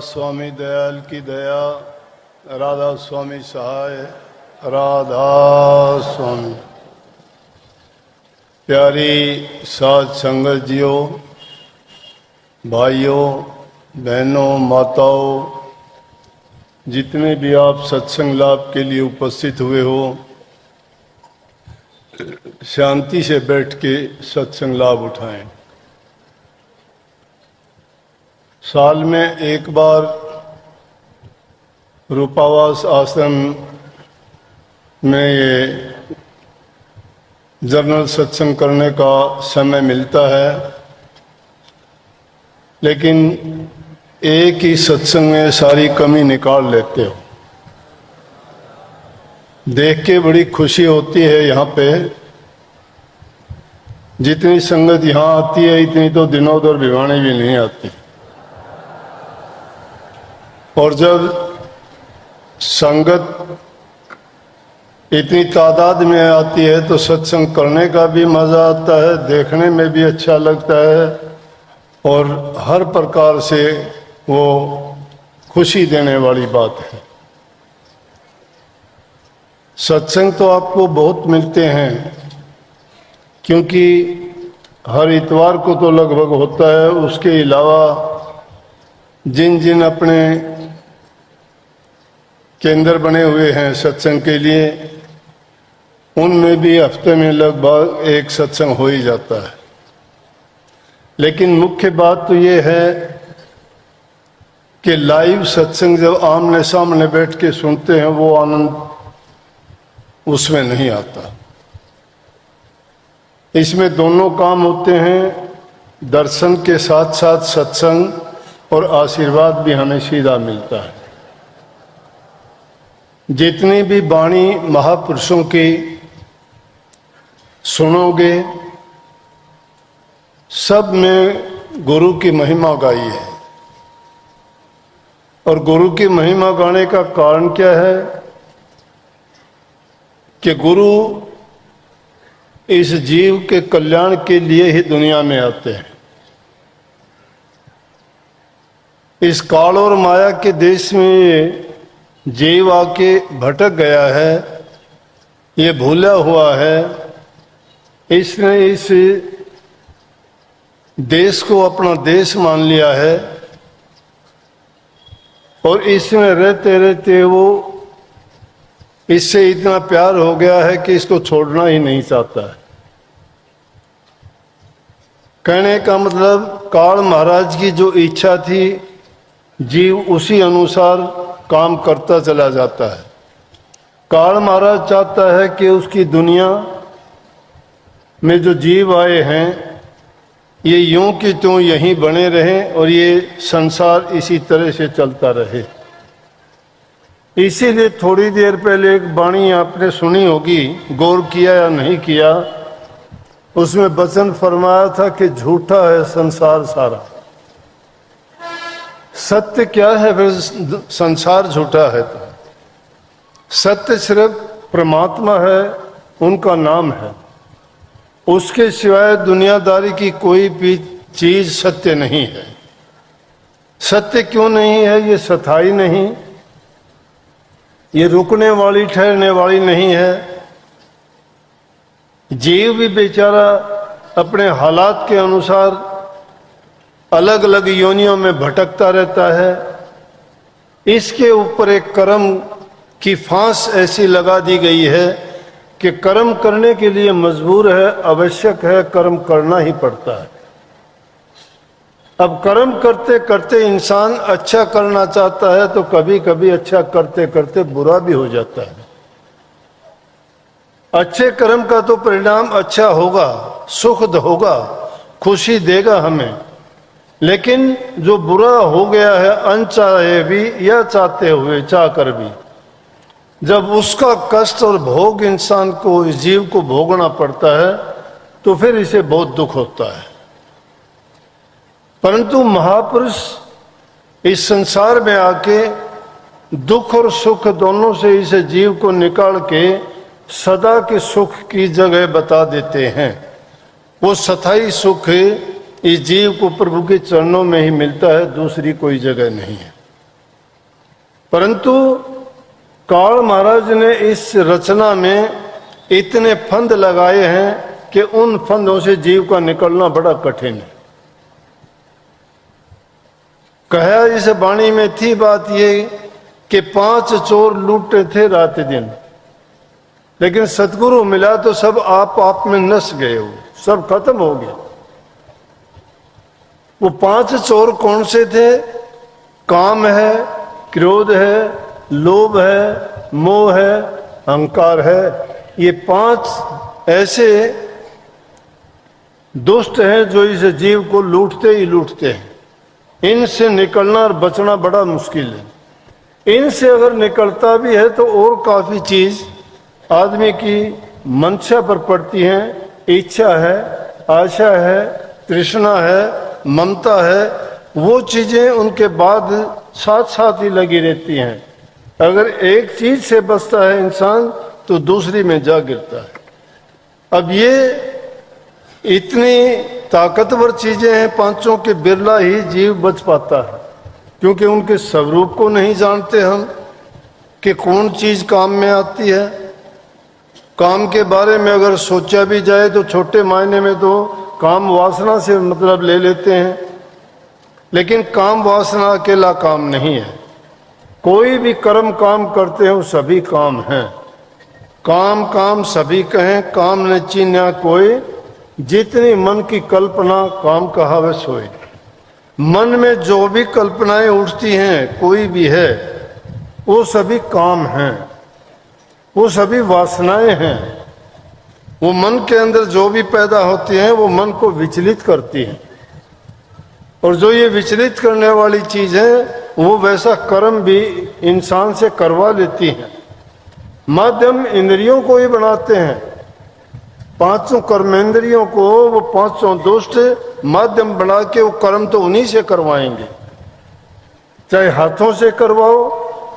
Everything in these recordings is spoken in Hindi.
स्वामी दयाल की दया, राधा स्वामी सहाय, राधा स्वामी। प्यारी साध संगत जियो, भाइयों बहनों माताओं, जितने भी आप सत्संग लाभ के लिए उपस्थित हुए हो, शांति से बैठ के सत्संग लाभ उठाएं। साल में एक बार रूपावास आश्रम में ये जर्नल सत्संग करने का समय मिलता है, लेकिन एक ही सत्संग में सारी कमी निकाल लेते हो। देख के बड़ी खुशी होती है। यहाँ पे जितनी संगत यहाँ आती है, इतनी तो दिनों-दिन भिवानी भी नहीं आती। और जब संगत इतनी तादाद में आती है तो सत्संग करने का भी मजा आता है, देखने में भी अच्छा लगता है और हर प्रकार से वो खुशी देने वाली बात है। सत्संग तो आपको बहुत मिलते हैं, क्योंकि हर इतवार को तो लगभग होता है। उसके अलावा जिन जिन अपने केंद्र बने हुए हैं सत्संग के लिए, उनमें भी हफ्ते में लगभग एक सत्संग हो ही जाता है। लेकिन मुख्य बात तो ये है कि लाइव सत्संग जब आमने सामने बैठ के सुनते हैं, वो आनंद उसमें नहीं आता। इसमें दोनों काम होते हैं, दर्शन के साथ साथ सत्संग और आशीर्वाद भी हमें सीधा मिलता है। जितनी भी वाणी महापुरुषों की सुनोगे, सब में गुरु की महिमा गाई है। और गुरु की महिमा गाने का कारण क्या है कि गुरु इस जीव के कल्याण के लिए ही दुनिया में आते हैं। इस काल और माया के देश में जीव आके भटक गया है, ये भूला हुआ है। इसने इस देश को अपना देश मान लिया है और इसमें रहते रहते वो इससे इतना प्यार हो गया है कि इसको छोड़ना ही नहीं चाहता है। कहने का मतलब, काल महाराज की जो इच्छा थी, जीव उसी अनुसार काम करता चला जाता है। काल महाराज चाहता है कि उसकी दुनिया में जो जीव आए हैं, ये यूं कि त्यों यहीं बने रहें और ये संसार इसी तरह से चलता रहे। इसीलिए थोड़ी देर पहले एक वाणी आपने सुनी होगी, गौर किया या नहीं किया, उसमें वचन फरमाया था कि झूठा है संसार सारा। सत्य क्या है फिर? संसार झूठा है तो सत्य सिर्फ परमात्मा है, उनका नाम है। उसके सिवाय दुनियादारी की कोई भी चीज सत्य नहीं है। सत्य क्यों नहीं है? ये स्थायी नहीं, ये रुकने वाली ठहरने वाली नहीं है। जीव भी बेचारा अपने हालात के अनुसार अलग अलग योनियों में भटकता रहता है। इसके ऊपर एक कर्म की फांस ऐसी लगा दी गई है कि कर्म करने के लिए मजबूर है, आवश्यक है, कर्म करना ही पड़ता है। अब कर्म करते करते इंसान अच्छा करना चाहता है तो कभी कभी अच्छा करते करते बुरा भी हो जाता है। अच्छे कर्म का तो परिणाम अच्छा होगा, सुखद होगा, खुशी देगा हमें। लेकिन जो बुरा हो गया है, अनचाहे भी या चाहते हुए, चाहकर भी, जब उसका कष्ट और भोग इंसान को, इस जीव को भोगना पड़ता है, तो फिर इसे बहुत दुख होता है। परंतु महापुरुष इस संसार में आके दुख और सुख दोनों से इस जीव को निकाल के सदा के सुख की जगह बता देते हैं। वो स्थायी सुख इस जीव को प्रभु के चरणों में ही मिलता है, दूसरी कोई जगह नहीं है। परंतु काल महाराज ने इस रचना में इतने फंद लगाए हैं कि उन फंदों से जीव का निकलना बड़ा कठिन है। कहा इस वाणी में थी बात ये कि 5 चोर लूटे थे रात दिन, लेकिन सतगुरु मिला तो सब आप में नस गए, हो सब खत्म हो गया। वो 5 चोर कौन से थे? काम है, क्रोध है, लोभ है, मोह है, अहंकार है। ये 5 ऐसे दुष्ट हैं जो इस जीव को लूटते ही लूटते हैं। इनसे निकलना और बचना बड़ा मुश्किल है। इनसे अगर निकलता भी है तो और काफी चीज आदमी की मंशा पर पड़ती हैं। इच्छा है, आशा है, तृष्णा है, ममता है, वो चीजें उनके बाद साथ साथ ही लगी रहती हैं। अगर एक चीज से बचता है इंसान तो दूसरी में जा गिरता है। अब ये इतनी ताकतवर चीजें हैं पांचों के, बिरला ही जीव बच पाता है, क्योंकि उनके स्वरूप को नहीं जानते हम कि कौन चीज काम में आती है। काम के बारे में अगर सोचा भी जाए तो छोटे मायने में तो काम वासना से मतलब ले लेते हैं, लेकिन काम वासना अकेला काम नहीं है। कोई भी कर्म काम करते हैं वो सभी काम हैं। काम काम सभी कहें, काम न चीन्या कोई, जितनी मन की कल्पना काम कहावत सोए। मन में जो भी कल्पनाएं उठती हैं, कोई भी है, वो सभी काम हैं, वो सभी वासनाएं हैं। वो मन के अंदर जो भी पैदा होती हैं वो मन को विचलित करती हैं, और जो ये विचलित करने वाली चीज है वो वैसा कर्म भी इंसान से करवा लेती है। माध्यम इंद्रियों को ही बनाते हैं। 5 कर्मेंद्रियों को वो 5 दुष्ट माध्यम बना के वो कर्म तो उन्हीं से करवाएंगे। चाहे हाथों से करवाओ,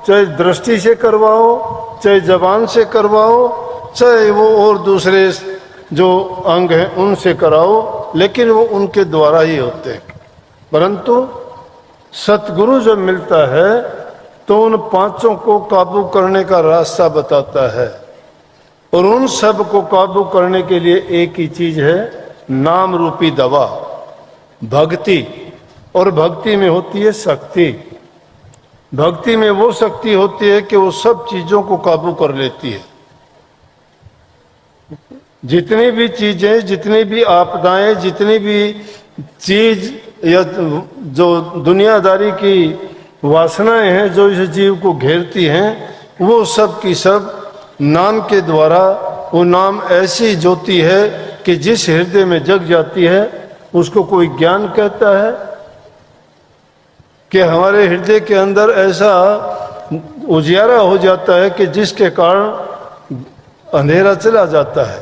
चाहे दृष्टि से करवाओ, चाहे जबान से करवाओ, चाहे वो और दूसरे जो अंग हैं उनसे कराओ, लेकिन वो उनके द्वारा ही होते हैं। परंतु सतगुरु जब मिलता है तो उन 5 को काबू करने का रास्ता बताता है, और उन सब को काबू करने के लिए एक ही चीज है, नाम रूपी दवा, भक्ति। और भक्ति में होती है शक्ति। भक्ति में वो शक्ति होती है कि वो सब चीजों को काबू कर लेती है। जितनी भी चीजें, जितनी भी आपदाएं, जितनी भी चीज या जो दुनियादारी की वासनाएं हैं जो इस जीव को घेरती हैं, वो सब की सब नाम के द्वारा, वो नाम ऐसी ज्योति है कि जिस हृदय में जग जाती है उसको कोई ज्ञान कहता है कि हमारे हृदय के अंदर ऐसा उजियारा हो जाता है कि जिसके कारण अंधेरा चला जाता है।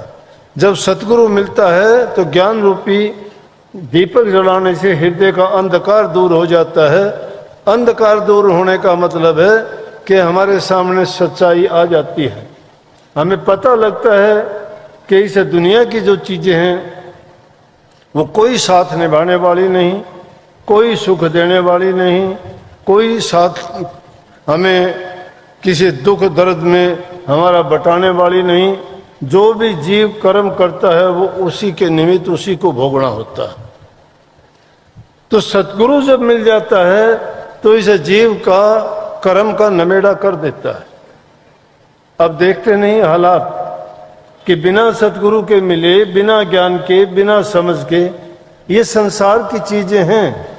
जब सतगुरु मिलता है तो ज्ञान रूपी दीपक जलाने से हृदय का अंधकार दूर हो जाता है। अंधकार दूर होने का मतलब है कि हमारे सामने सच्चाई आ जाती है। हमें पता लगता है कि इस दुनिया की जो चीजें हैं वो कोई साथ निभाने वाली नहीं, कोई सुख देने वाली नहीं, कोई साथ हमें किसी दुख दर्द में हमारा बटाने वाली नहीं। जो भी जीव कर्म करता है वो उसी के निमित्त उसी को भोगना होता है। तो सतगुरु जब मिल जाता है तो इस जीव का कर्म का नमेड़ा कर देता है। अब देखते नहीं हालात कि बिना सतगुरु के मिले, बिना ज्ञान के, बिना समझ के, ये संसार की चीजें हैं।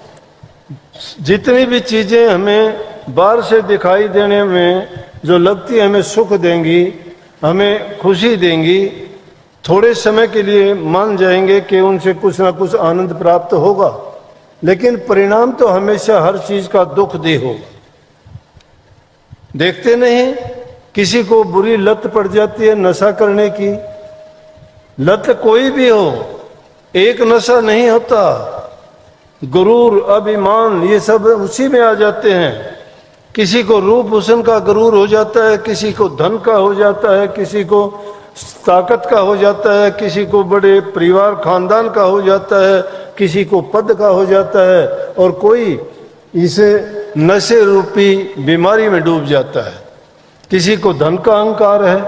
जितनी भी चीजें हमें बाहर से दिखाई देने में जो लगती है हमें सुख देंगी, हमें खुशी देंगी, थोड़े समय के लिए मान जाएंगे कि उनसे कुछ ना कुछ आनंद प्राप्त होगा, लेकिन परिणाम तो हमेशा हर चीज का दुख दे होगा। देखते नहीं, किसी को बुरी लत पड़ जाती है नशा करने की। लत कोई भी हो, एक नशा नहीं होता। गुरूर, अभिमान, ये सब उसी में आ जाते हैं। किसी को रूप हुस्न का गुरूर हो जाता है, किसी को धन का हो जाता है, किसी को ताकत का हो जाता है, किसी को बड़े परिवार खानदान का हो जाता है, किसी को पद का हो जाता है, और कोई इसे नशे रूपी बीमारी में डूब जाता है। किसी को धन का अहंकार है,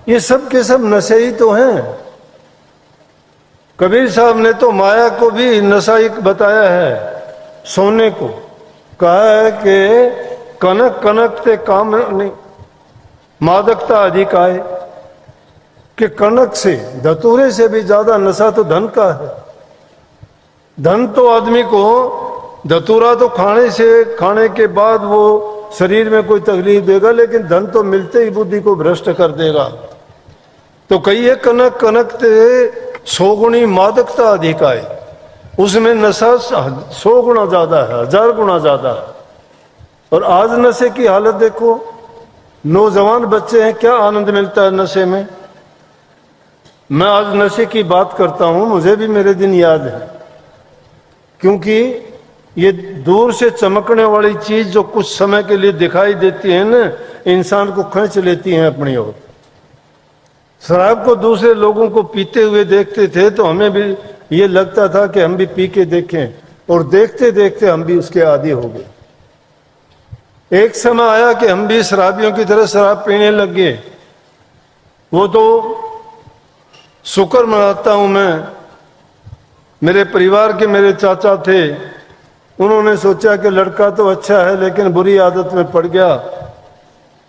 ये सब के सब नशे ही तो हैं। कबीर साहब ने तो माया को भी नशा ही बताया है। सोने को कहा है कि कनक कनक ते काम नहीं, मादकता अधिक आए, कि कनक से, धतूरे से भी ज्यादा नशा तो धन का है। धन तो आदमी को, धतूरा तो खाने के बाद वो शरीर में कोई तकलीफ देगा, लेकिन धन तो मिलते ही बुद्धि को भ्रष्ट कर देगा। तो कहिए कनक कनक ते 100 गुणी मादकता अधिक आए, उसमें नशा 100 गुना ज्यादा है, 1000 गुना ज्यादा है। और आज नशे की हालत देखो, नौजवान बच्चे हैं, क्या आनंद मिलता है नशे में। मैं आज नशे की बात करता हूं, मुझे भी मेरे दिन याद है, क्योंकि ये दूर से चमकने वाली चीज जो कुछ समय के लिए दिखाई देती है ना, इंसान को खींच लेती है अपनी ओर। शराब को दूसरे लोगों को पीते हुए देखते थे तो हमें भी ये लगता था कि हम भी पी के देखें, और देखते देखते हम भी उसके आदी हो गए। एक समय आया कि हम भी शराबियों की तरह शराब पीने लग गए। वो तो शुक्र मनाता हूं मैं, मेरे परिवार के मेरे चाचा थे, उन्होंने सोचा कि लड़का तो अच्छा है लेकिन बुरी आदत में पड़ गया।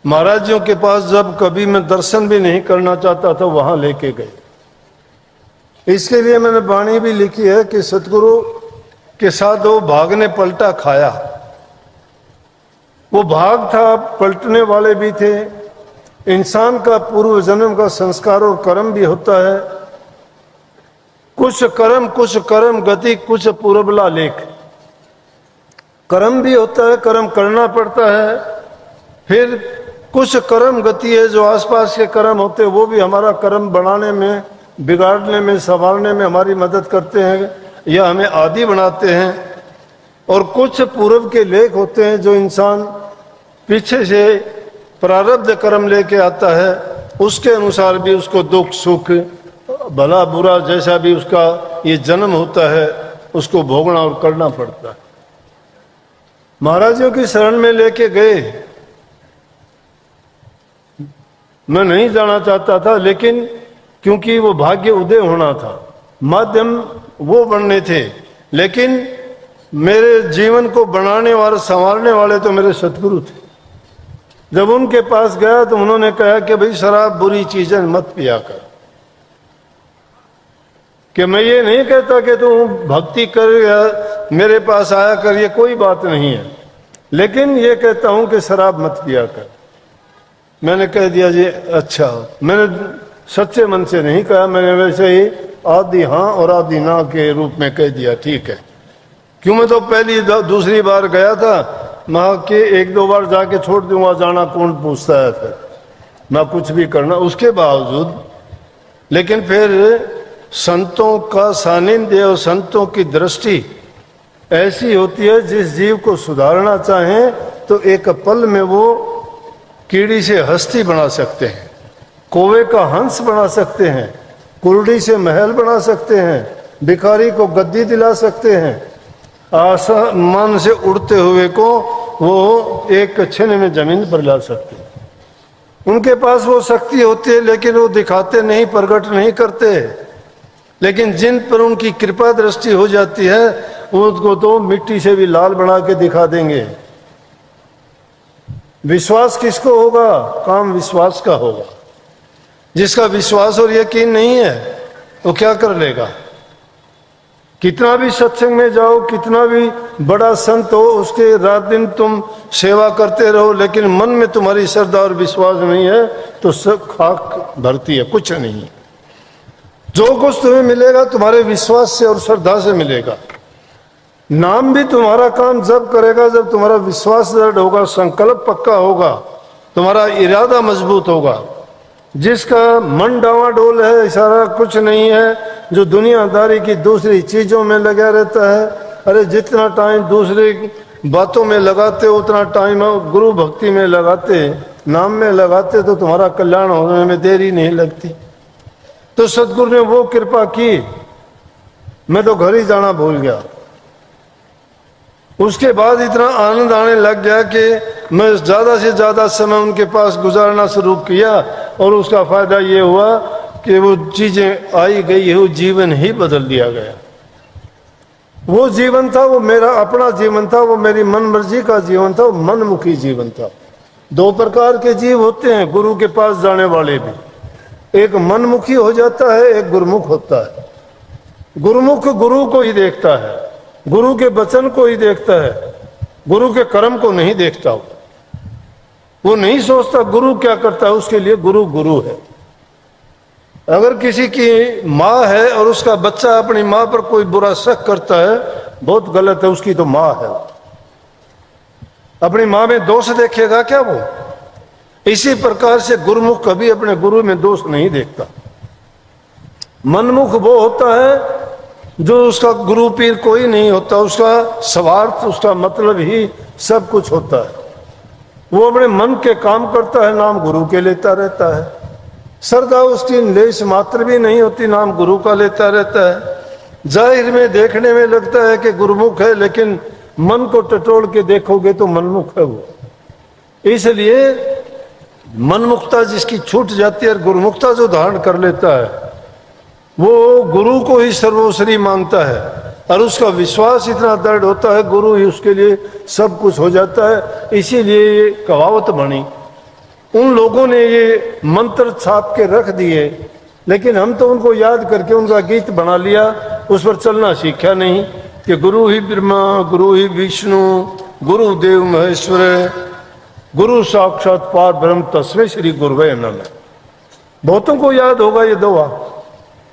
महाराज जियों के पास जब कभी मैं दर्शन भी नहीं करना चाहता था, वहां लेके गए। इसके लिए मैंने वाणी भी लिखी है कि सतगुरु के साथ वो भाग ने पलटा खाया। वो भाग था, पलटने वाले भी थे। इंसान का पूर्व जन्म का संस्कार और कर्म भी होता है। कुछ कर्म गति कुछ पूर्वला लेख। कर्म भी होता है, कर्म करना पड़ता है। फिर कुछ कर्म गति है, जो आसपास के कर्म होते हैं वो भी हमारा कर्म बनाने में, बिगाड़ने में, संभालने में हमारी मदद करते हैं या हमें आदी बनाते हैं। और कुछ पूर्व के लेख होते हैं जो इंसान पीछे से प्रारब्ध कर्म लेके आता है, उसके अनुसार भी उसको दुख सुख भला बुरा जैसा भी उसका ये जन्म होता है, उसको भोगना और करना पड़ता है। महाराजियों की शरण में लेके गए, मैं नहीं जाना चाहता था, लेकिन क्योंकि वो भाग्य उदय होना था, माध्यम वो बनने थे, लेकिन मेरे जीवन को बनाने वाले संवारने वाले तो मेरे सतगुरु थे। जब उनके पास गया तो उन्होंने कहा कि भाई शराब बुरी चीज है, मत पिया कर। कि मैं ये नहीं कहता कि तू भक्ति कर या मेरे पास आया कर, ये कोई बात नहीं है, लेकिन ये कहता हूं कि शराब मत पिया कर। मैंने कह दिया जी अच्छा। मैंने सच्चे मन से नहीं कहा, मैंने वैसे ही आधी हाँ और आधी ना के रूप में कह दिया, ठीक है। क्यों, मैं तो पहली दूसरी बार गया था, मैं कि 1-2 बार जाके छोड़ दूंगा, जाना कौन पूछता है, फिर मैं कुछ भी करना उसके बावजूद। लेकिन फिर संतों का सानिध्य और संतों की दृष्टि ऐसी होती है, जिस जीव को सुधारना चाहें तो एक पल में वो कीड़ी से हस्ती बना सकते हैं, कौवे का हंस बना सकते हैं, कुर्डी से महल बना सकते हैं, भिखारी को गद्दी दिला सकते हैं, आसमान से उड़ते हुए को वो एक क्षण में जमीन पर ला सकते हैं। उनके पास वो शक्ति होती है, लेकिन वो दिखाते नहीं, प्रकट नहीं करते। लेकिन जिन पर उनकी कृपा दृष्टि हो जाती है, उसको तो मिट्टी से भी लाल बना के दिखा देंगे। विश्वास किसको होगा? काम विश्वास का होगा। जिसका विश्वास और यकीन नहीं है वो क्या कर लेगा? कितना भी सत्संग में जाओ, कितना भी बड़ा संत हो, उसके रात दिन तुम सेवा करते रहो, लेकिन मन में तुम्हारी श्रद्धा और विश्वास नहीं है तो सब खाक भरती है, कुछ नहीं। जो कुछ तुम्हें मिलेगा तुम्हारे विश्वास से और श्रद्धा से मिलेगा। नाम भी तुम्हारा काम जब करेगा जब तुम्हारा विश्वास दृढ़ होगा, संकल्प पक्का होगा, तुम्हारा इरादा मजबूत होगा। जिसका मन डावाडोल है, इशारा कुछ नहीं है, जो दुनियादारी की दूसरी चीजों में लगा रहता है, अरे जितना टाइम दूसरी बातों में लगाते उतना टाइम गुरु भक्ति में लगाते, नाम में लगाते, तो तुम्हारा कल्याण होने में देरी नहीं लगती। तो सतगुरु ने वो कृपा की, मैं तो घर ही जाना भूल गया। उसके बाद इतना आनंद आने लग गया कि मैं ज़्यादा से ज़्यादा समय उनके पास गुजारना शुरू किया, और उसका फ़ायदा ये हुआ कि वो चीज़ें आई गई, वो जीवन ही बदल दिया गया। वो जीवन था, वो मेरा अपना जीवन था, वो मेरी मन मर्जी का जीवन था, वो मनमुखी जीवन था। दो प्रकार के जीव होते हैं गुरु के पास जाने वाले भी, एक मनमुखी हो जाता है, एक गुरुमुख होता है। गुरुमुख गुरु को ही देखता है, गुरु के वचन को ही देखता है, गुरु के कर्म को नहीं देखता। वो नहीं सोचता गुरु क्या करता है, उसके लिए गुरु गुरु है। अगर किसी की माँ है और उसका बच्चा अपनी माँ पर कोई बुरा शक करता है, बहुत गलत है, उसकी तो माँ है। अपनी माँ में दोष देखेगा क्या वो? इसी प्रकार से गुरुमुख कभी अपने गुरु में दोष नहीं देखता। मनमुख वो होता है जो उसका गुरु पीर कोई नहीं होता, उसका स्वार्थ, उसका मतलब ही सब कुछ होता है। वो अपने मन के काम करता है, नाम गुरु के लेता रहता है। श्रद्धा उसकी लेश मात्र भी नहीं होती, नाम गुरु का लेता रहता है। जाहिर में देखने में लगता है कि गुरुमुख है, लेकिन मन को टटोल के देखोगे तो मनमुख है वो। इसलिए मनमुखता जिसकी छूट जाती है और गुरुमुखता जो धारण कर लेता है, वो गुरु को ही सर्वोपरि मानता है और उसका विश्वास इतना दृढ़ होता है, गुरु ही उसके लिए सब कुछ हो जाता है। इसीलिए ये कहावत बनी। उन लोगों ने ये मंत्र छाप के रख दिए, लेकिन हम तो उनको याद करके उनका गीत बना लिया, उस पर चलना सीखा नहीं कि गुरु ही ब्रह्मा, गुरु ही विष्णु, गुरु देव महेश्वर, गुरु साक्षात पार ब्रह्म तस्मै श्री गुरुवे नमः। बहुतों को याद होगा ये दोहा,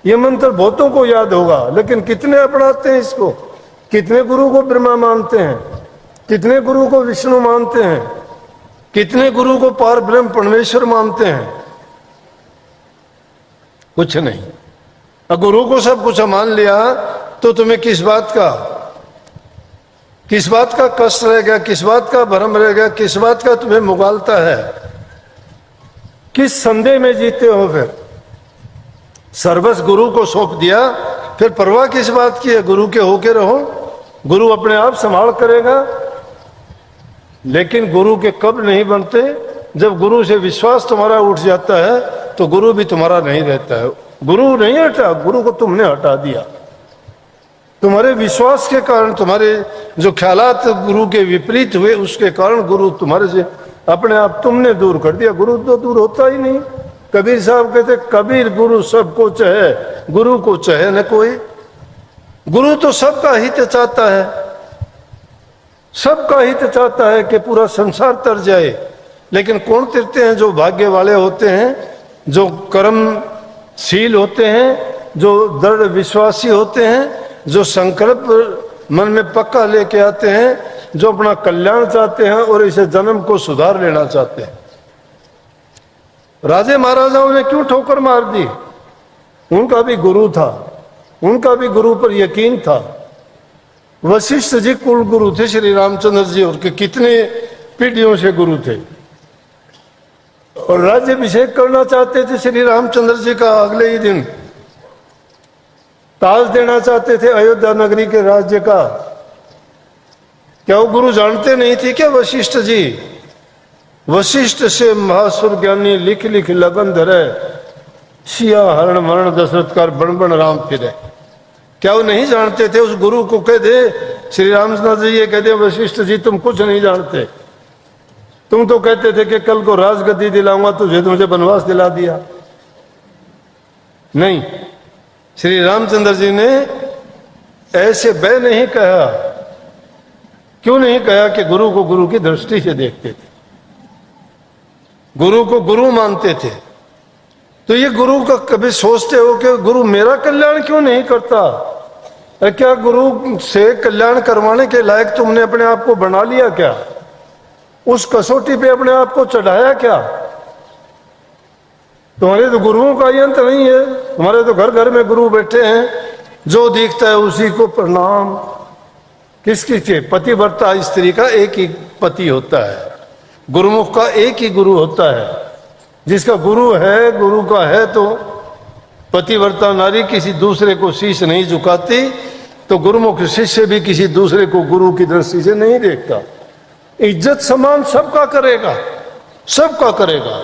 ये मंत्र बहुतों को याद होगा, लेकिन कितने अपनाते हैं इसको? कितने गुरु को ब्रह्मा मानते हैं, कितने गुरु को विष्णु मानते हैं, कितने गुरु को पार ब्रह्म परमेश्वर मानते हैं? कुछ नहीं। अब गुरु को सब कुछ मान लिया तो तुम्हें किस बात का कष्ट रहेगा, किस बात का भ्रम रहेगा, किस बात का तुम्हें मुगालता है? किस संदेह में जीते हो? फिर सर्वस्व गुरु को सौंप दिया, फिर परवाह किस बात की है? गुरु के होके रहो, गुरु अपने आप संभाल करेगा। लेकिन गुरु के कब नहीं बनते? जब गुरु से विश्वास तुम्हारा उठ जाता है तो गुरु भी तुम्हारा नहीं रहता है। गुरु नहीं हटा, गुरु को तुमने हटा दिया। तुम्हारे विश्वास के कारण, तुम्हारे जो ख्यालात गुरु के विपरीत हुए, उसके कारण गुरु तुम्हारे से अपने आप तुमने दूर कर दिया। गुरु तो दूर होता ही नहीं। कबीर साहब कहते, कबीर गुरु सबको चाहे, गुरु को चाहे न कोई। गुरु तो सबका हित चाहता है, सबका हित चाहता है कि पूरा संसार तर जाए। लेकिन कौन तिरते हैं? जो भाग्य वाले होते हैं, जो कर्मशील होते हैं, जो दृढ़ विश्वासी होते हैं, जो संकल्प मन में पक्का लेके आते हैं, जो अपना कल्याण चाहते हैं और इसे जन्म को सुधार लेना चाहते हैं। राजे महाराजाओं ने क्यों ठोकर मार दी? उनका भी गुरु था, उनका भी गुरु पर यकीन था। वशिष्ठ जी कुल गुरु थे श्री रामचंद्र जी, और कितने पीढ़ियों से गुरु थे, और राज्याभिषेक करना चाहते थे श्री रामचंद्र जी का। अगले ही दिन ताज देना चाहते थे अयोध्या नगरी के राज्य का। क्या वो गुरु जानते नहीं थे क्या वशिष्ठ जी? वशिष्ठ से महासुर ज्ञानी लिख लिख लगन धरे, सिया हरण मरण दशरथ कर बण बण राम फिरे। क्या वो नहीं जानते थे? उस गुरु को कह दे, श्री रामचंद्र जी ये कह दे, वशिष्ठ जी तुम कुछ नहीं जानते, तुम तो कहते थे कि कल को राजगद्दी दिलाऊंगा तुझे, मुझे वनवास दिला दिया। नहीं, श्री रामचंद्र जी ने ऐसे बह नहीं कहा। क्यों नहीं कहा? कि गुरु को गुरु की दृष्टि से देखते थे, गुरु को गुरु मानते थे। तो ये गुरु का कभी सोचते हो कि गुरु मेरा कल्याण क्यों नहीं करता? क्या गुरु से कल्याण करवाने के लायक तुमने अपने आप को बना लिया क्या? उस कसौटी पे अपने आप को चढ़ाया क्या? तुम्हारे तो गुरुओं का अंत नहीं है। तुम्हारे तो घर घर में गुरु बैठे हैं, जो दिखता है उसी को प्रणाम। किसकी के? पतिव्रता स्त्री का एक ही पति होता है, गुरुमुख का एक ही गुरु होता है। जिसका गुरु है, गुरु का है, तो पतिव्रता नारी किसी दूसरे को शीश नहीं झुकाती। तो तो गुरुमुख शिष्य भी किसी दूसरे को गुरु की दृष्टि से नहीं देखता। इज्जत सम्मान सबका करेगा, सबका करेगा।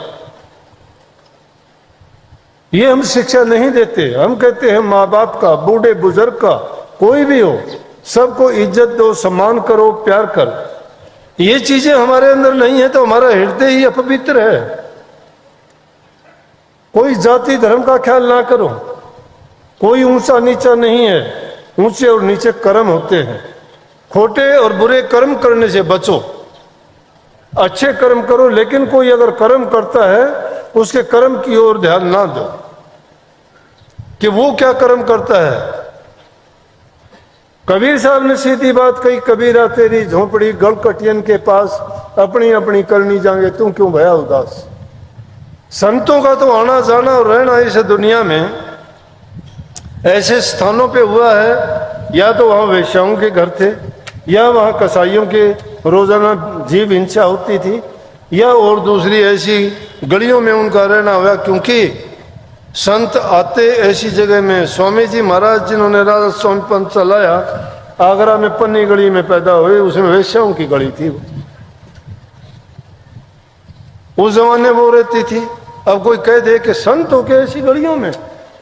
ये हम शिक्षा नहीं देते। हम कहते हैं माँ बाप का, बूढ़े बुजुर्ग का, कोई भी हो, सबको इज्जत दो, सम्मान करो, प्यार करो। ये चीजें हमारे अंदर नहीं है तो हमारा हृदय ही अपवित्र है। कोई जाति धर्म का ख्याल ना करो, कोई ऊंचा नीचा नहीं है। ऊंचे और नीचे कर्म होते हैं। खोटे और बुरे कर्म करने से बचो, अच्छे कर्म करो। लेकिन कोई अगर कर्म करता है उसके कर्म की ओर ध्यान ना दो कि वो क्या कर्म करता है। कबीर साहब ने सीधी बात कही, कबीरा तेरी झोपड़ी गलकटियन के पास, अपनी अपनी करनी जाएंगे तू क्यों भया उदास। संतों का तो आना जाना और रहना इस दुनिया में ऐसे स्थानों पे हुआ है, या तो वहां वेश्याओं के घर थे, या वहां कसाईयों के रोजाना जीव हिंसा होती थी, या और दूसरी ऐसी गलियों में उनका रहना हुआ। क्योंकि संत आते ऐसी जगह में, स्वामी जी महाराज जिन्होंने राजा स्वामी पंथ चलाया, आगरा में पन्नी गली में पैदा हुए, उसमें वेश्याओं की गली थी। उस जमाने वो रहती थी। अब कोई कह दे कि संत हो के ऐसी गलियों में,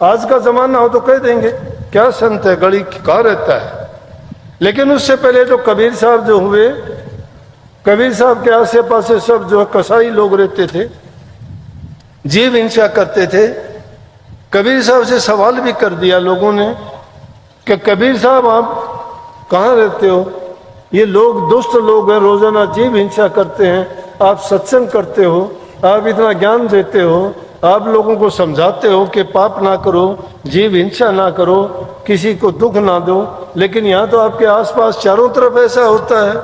आज का जमाना हो तो कह देंगे क्या संत है, गली कहाँ रहता है। लेकिन उससे पहले तो कबीर साहब जो हुए, कबीर साहब के आसे पासे सब जो कसाई लोग रहते थे, जीव हिंसा करते थे। कबीर साहब से सवाल भी कर दिया लोगों ने कि कबीर साहब आप कहाँ रहते हो, ये लोग दुष्ट लोग हैं, रोजाना जीव हिंसा करते हैं, आप सत्संग करते हो, आप इतना ज्ञान देते हो, आप लोगों को समझाते हो कि पाप ना करो, जीव हिंसा ना करो, किसी को दुख ना दो, लेकिन यहाँ तो आपके आसपास चारों तरफ ऐसा होता है।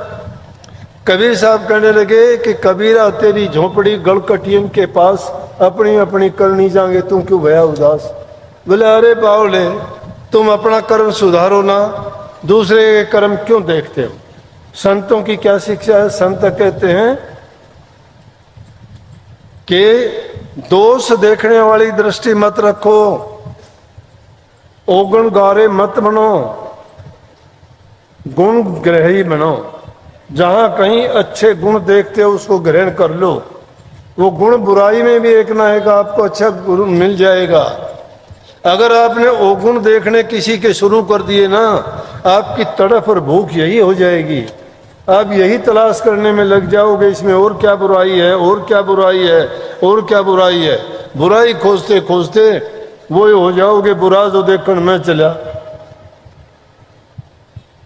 कबीर साहब कहने लगे कि कबीरा तेरी झोपड़ी गलकटियन के पास, अपनी अपनी करनी जाएंगे तुम क्यों भया उदास। बोले अरे बावले, तुम अपना कर्म सुधारो ना, दूसरे के कर्म क्यों देखते हो। संतों की क्या शिक्षा है। संत कहते हैं कि दोष देखने वाली दृष्टि मत रखो, ओगण गारे मत बनो, गुण ग्रही बनो। जहां कहीं अच्छे गुण देखते हो उसको ग्रहण कर लो। वो गुण बुराई में भी एक ना एक आपको अच्छा गुण मिल जाएगा। अगर आपने वो गुण देखने किसी के शुरू कर दिए ना, आपकी तड़फ और भूख यही हो जाएगी। आप यही तलाश करने में लग जाओगे, इसमें और क्या बुराई है, और क्या बुराई है, और क्या बुराई है। बुराई खोजते खोजते वो हो जाओगे, बुरा जो देखकर मैं चला।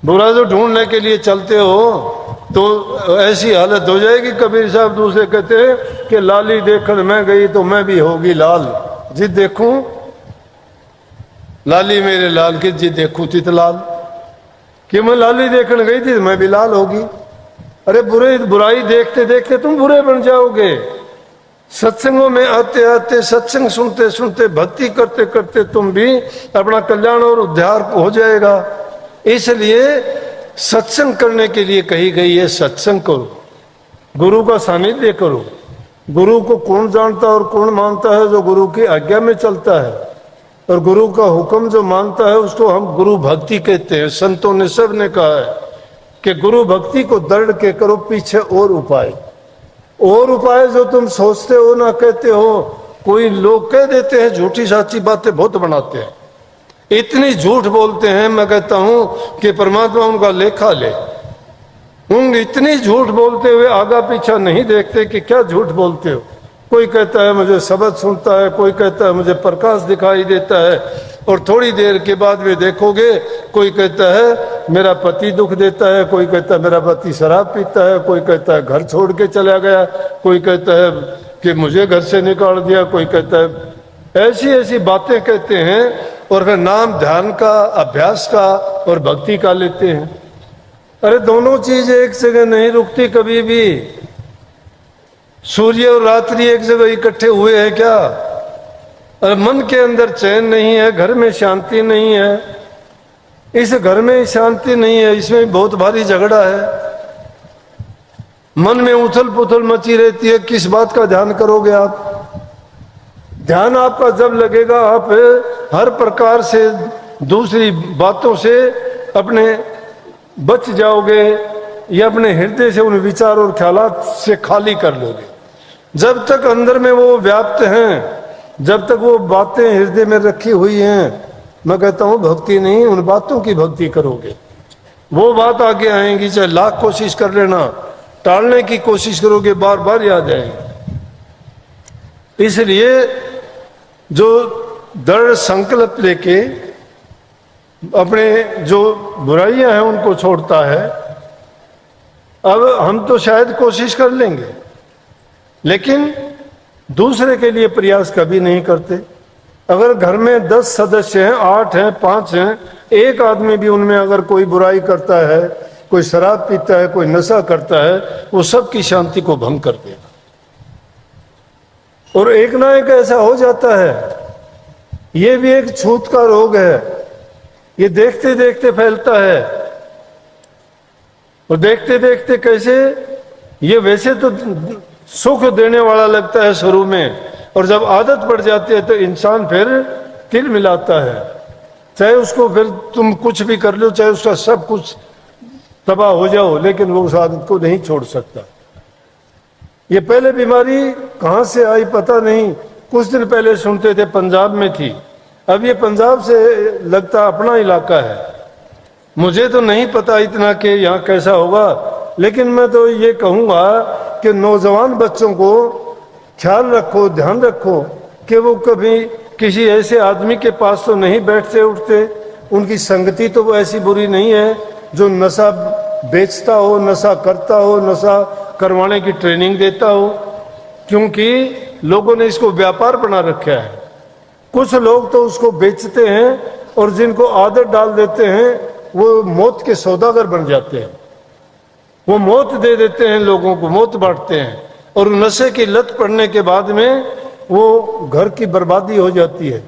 बुरा जो ढूंढने के लिए चलते हो तो ऐसी हालत हो जाएगी। कबीर साहब दूसरे कहते हैं कि लाली देखकर मैं गई तो मैं भी होगी लाल, जी देखूं लाली मेरे लाल की, जी देखूं चित लाल, कि मैं लाली देखने गई थी तो मैं भी लाल होगी। अरे बुराई देखते देखते तुम बुरे बन जाओगे। सत्संगों में आते आते, सत्संग सुनते सुनते, भक्ति करते करते तुम भी अपना कल्याण और उद्धार हो जाएगा। इसलिए सत्संग करने के लिए कही गई है, सत्संग करो, गुरु का सानिध्य करो। गुरु को कौन जानता और कौन मानता है? जो गुरु की आज्ञा में चलता है, और गुरु का हुक्म जो मानता है उसको हम गुरु भक्ति कहते हैं। संतों ने सब ने कहा है कि गुरु भक्ति को दृढ़ के करो, पीछे और उपाय जो तुम सोचते हो ना कहते हो। कोई लोग कह देते हैं, झूठी साची बातें बहुत बनाते हैं, इतनी झूठ बोलते हैं, मैं कहता हूं कि परमात्मा उनका लेखा ले। उन इतनी झूठ बोलते हुए आगा पीछा नहीं देखते कि क्या झूठ बोलते हो। कोई कहता है मुझे शब्द सुनता है, कोई कहता है मुझे प्रकाश दिखाई देता है, और थोड़ी देर के बाद में देखोगे कोई कहता है मेरा पति दुख देता है, कोई कहता है मेरा पति शराब पीता है, कोई कहता है घर छोड़ के चला गया, कोई कहता है कि मुझे घर से निकाल दिया, कोई कहता है ऐसी ऐसी बातें कहते हैं, और फिर नाम ध्यान का, अभ्यास का और भक्ति का लेते हैं। अरे दोनों चीज एक जगह नहीं रुकती कभी भी। सूर्य और रात्रि एक जगह इकट्ठे हुए हैं क्या? अरे मन के अंदर चैन नहीं है, घर में शांति नहीं है, इस घर में शांति नहीं है, इसमें बहुत भारी झगड़ा है, मन में उथल पुथल मची रहती है। किस बात का ध्यान करोगे आप? ध्यान आपका जब लगेगा आप हर प्रकार से दूसरी बातों से अपने बच जाओगे या अपने हृदय से उन विचार और ख्यालात से खाली कर लोगे। जब तक अंदर में वो व्याप्त हैं, जब तक वो बातें हृदय में रखी हुई हैं, मैं कहता हूं भक्ति नहीं, उन बातों की भक्ति करोगे। वो बात आगे आएंगी, चाहे लाख कोशिश कर लेना, टालने की कोशिश करोगे बार बार याद आएगी। इसलिए जो दृढ़ संकल्प लेके अपने जो बुराइयां हैं उनको छोड़ता है, अब हम तो शायद कोशिश कर लेंगे लेकिन दूसरे के लिए प्रयास कभी नहीं करते। अगर घर में 10 सदस्य हैं, 8 हैं, 5 हैं, एक आदमी भी उनमें अगर कोई बुराई करता है, कोई शराब पीता है, कोई नशा करता है, वो सबकी शांति को भंग कर देगा। और एक ना एक ऐसा हो जाता है, ये भी एक छूत का रोग है, ये देखते देखते फैलता है। और देखते देखते कैसे, ये वैसे तो सुख देने वाला लगता है शुरू में, और जब आदत पड़ जाती है तो इंसान फिर तिल मिलाता है। चाहे उसको फिर तुम कुछ भी कर लो, चाहे उसका सब कुछ तबाह हो जाओ, लेकिन वो उस आदत को नहीं छोड़ सकता। ये पहले बीमारी कहां से आई पता नहीं, कुछ दिन पहले सुनते थे पंजाब में थी, अब ये पंजाब से लगता अपना इलाका है। मुझे तो नहीं पता इतना कि यहाँ कैसा होगा, लेकिन मैं तो ये कहूँगा कि नौजवान बच्चों को ख्याल रखो, ध्यान रखो कि वो कभी किसी ऐसे आदमी के पास तो नहीं बैठते उठते, उनकी संगति तो वो ऐसी बुरी नहीं है जो नशा बेचता हो, नशा करता हो, नशा करवाने की ट्रेनिंग देता हो, क्योंकि लोगों ने इसको व्यापार बना रखा है। कुछ लोग तो उसको बेचते हैं और जिनको आदत डाल देते हैं वो मौत के सौदागर बन जाते हैं। वो मौत दे देते हैं लोगों को, मौत बांटते हैं, और नशे की लत पड़ने के बाद में वो घर की बर्बादी हो जाती है।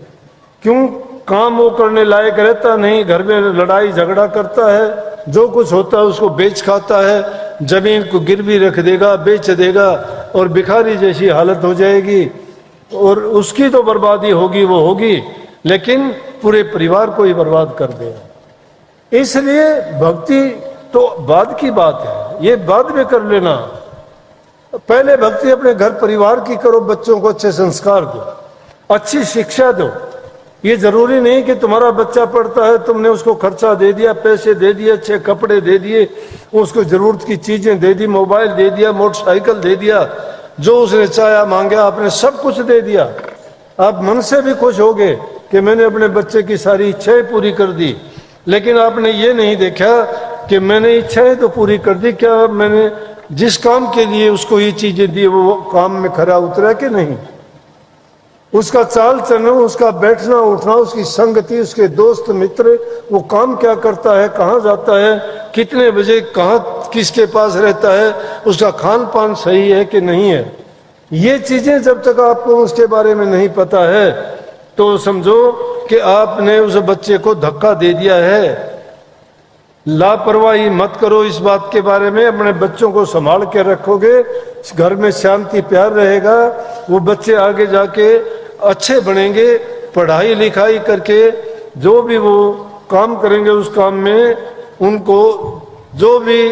क्यों? काम वो करने लायक रहता नहीं, घर में लड़ाई झगड़ा करता है, जो कुछ होता है उसको बेच खाता है, जमीन को गिरवी रख देगा, बेच देगा, और भिखारी जैसी हालत हो जाएगी। और उसकी तो बर्बादी होगी, वो होगी, लेकिन पूरे परिवार को ही बर्बाद कर देगा। इसलिए भक्ति तो बाद की बात है, ये बाद में कर लेना। पहले भक्ति अपने घर परिवार की करो, बच्चों को अच्छे संस्कार दो, अच्छी शिक्षा दो। ये जरूरी नहीं कि तुम्हारा बच्चा पढ़ता है, तुमने उसको खर्चा दे दिया, पैसे दे दिए, अच्छे कपड़े दे दिए, उसको जरूरत की चीजें दे दी, मोबाइल दे दिया, मोटरसाइकिल दे दिया, जो उसने चाहा मांगा आपने सब कुछ दे दिया। आप मन से भी खुश होगे कि मैंने अपने बच्चे की सारी इच्छाएं पूरी कर दी, लेकिन आपने ये नहीं देखा कि मैंने इच्छाएं तो पूरी कर दी, क्या मैंने जिस काम के लिए उसको ये चीजें दी वो काम में खरा उतरा कि नहीं। उसका चाल चलना, उसका बैठना उठना, उसकी संगति, उसके दोस्त मित्र, वो काम क्या करता है, कहाँ जाता है, कितने बजे कहाँ किसके पास रहता है, उसका खान पान सही है कि नहीं है, ये चीजें जब तक आपको उसके बारे में नहीं पता है तो समझो कि आपने उस बच्चे को धक्का दे दिया है। लापरवाही मत करो इस बात के बारे में, अपने बच्चों को संभाल के रखोगे, घर में शांति प्यार रहेगा, वो बच्चे आगे जाके अच्छे बनेंगे, पढ़ाई लिखाई करके जो भी वो काम करेंगे उस काम में उनको जो भी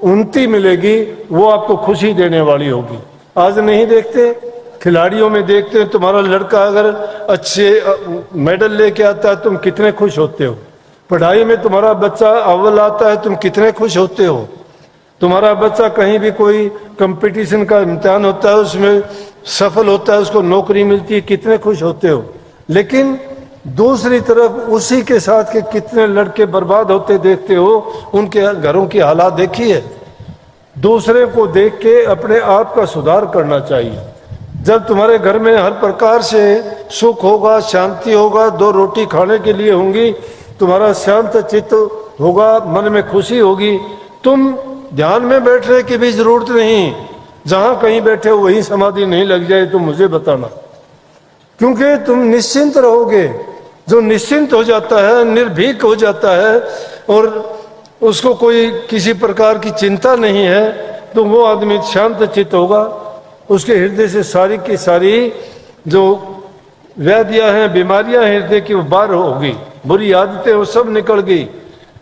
उन्नति मिलेगी वो आपको खुशी देने वाली होगी। आज नहीं देखते, खिलाड़ियों में देखते हैं, तुम्हारा लड़का अगर अच्छे मेडल लेके आता है तुम कितने खुश होते हो, पढ़ाई में तुम्हारा बच्चा अव्वल आता है तुम कितने खुश होते हो, तुम्हारा बच्चा कहीं भी कोई कंपटीशन का इम्तिहान होता है उसमें सफल होता है, उसको नौकरी मिलती है, कितने खुश होते हो। लेकिन दूसरी तरफ उसी के साथ के कितने लड़के बर्बाद होते देखते हो, उनके घरों की हालात देखिए। दूसरे को देख के अपने आप का सुधार करना चाहिए। जब तुम्हारे घर में हर प्रकार से सुख होगा, शांति होगा, 2 रोटी खाने के लिए होंगी, तुम्हारा शांत चित्त होगा, मन में खुशी होगी, तुम ध्यान में बैठने की भी जरूरत नहीं, जहां कहीं बैठे हो वहीं समाधि नहीं लग जाए तो मुझे बताना, क्योंकि तुम निश्चिंत रहोगे। जो निश्चिंत हो जाता है, निर्भीक हो जाता है और उसको कोई किसी प्रकार की चिंता नहीं है, तो वो आदमी शांत चित्त होगा, उसके हृदय से सारी की सारी जो व्याधियां हैं, बीमारियां हैं हृदय की वो बाहर होगी, बुरी आदतें वो सब निकल गई,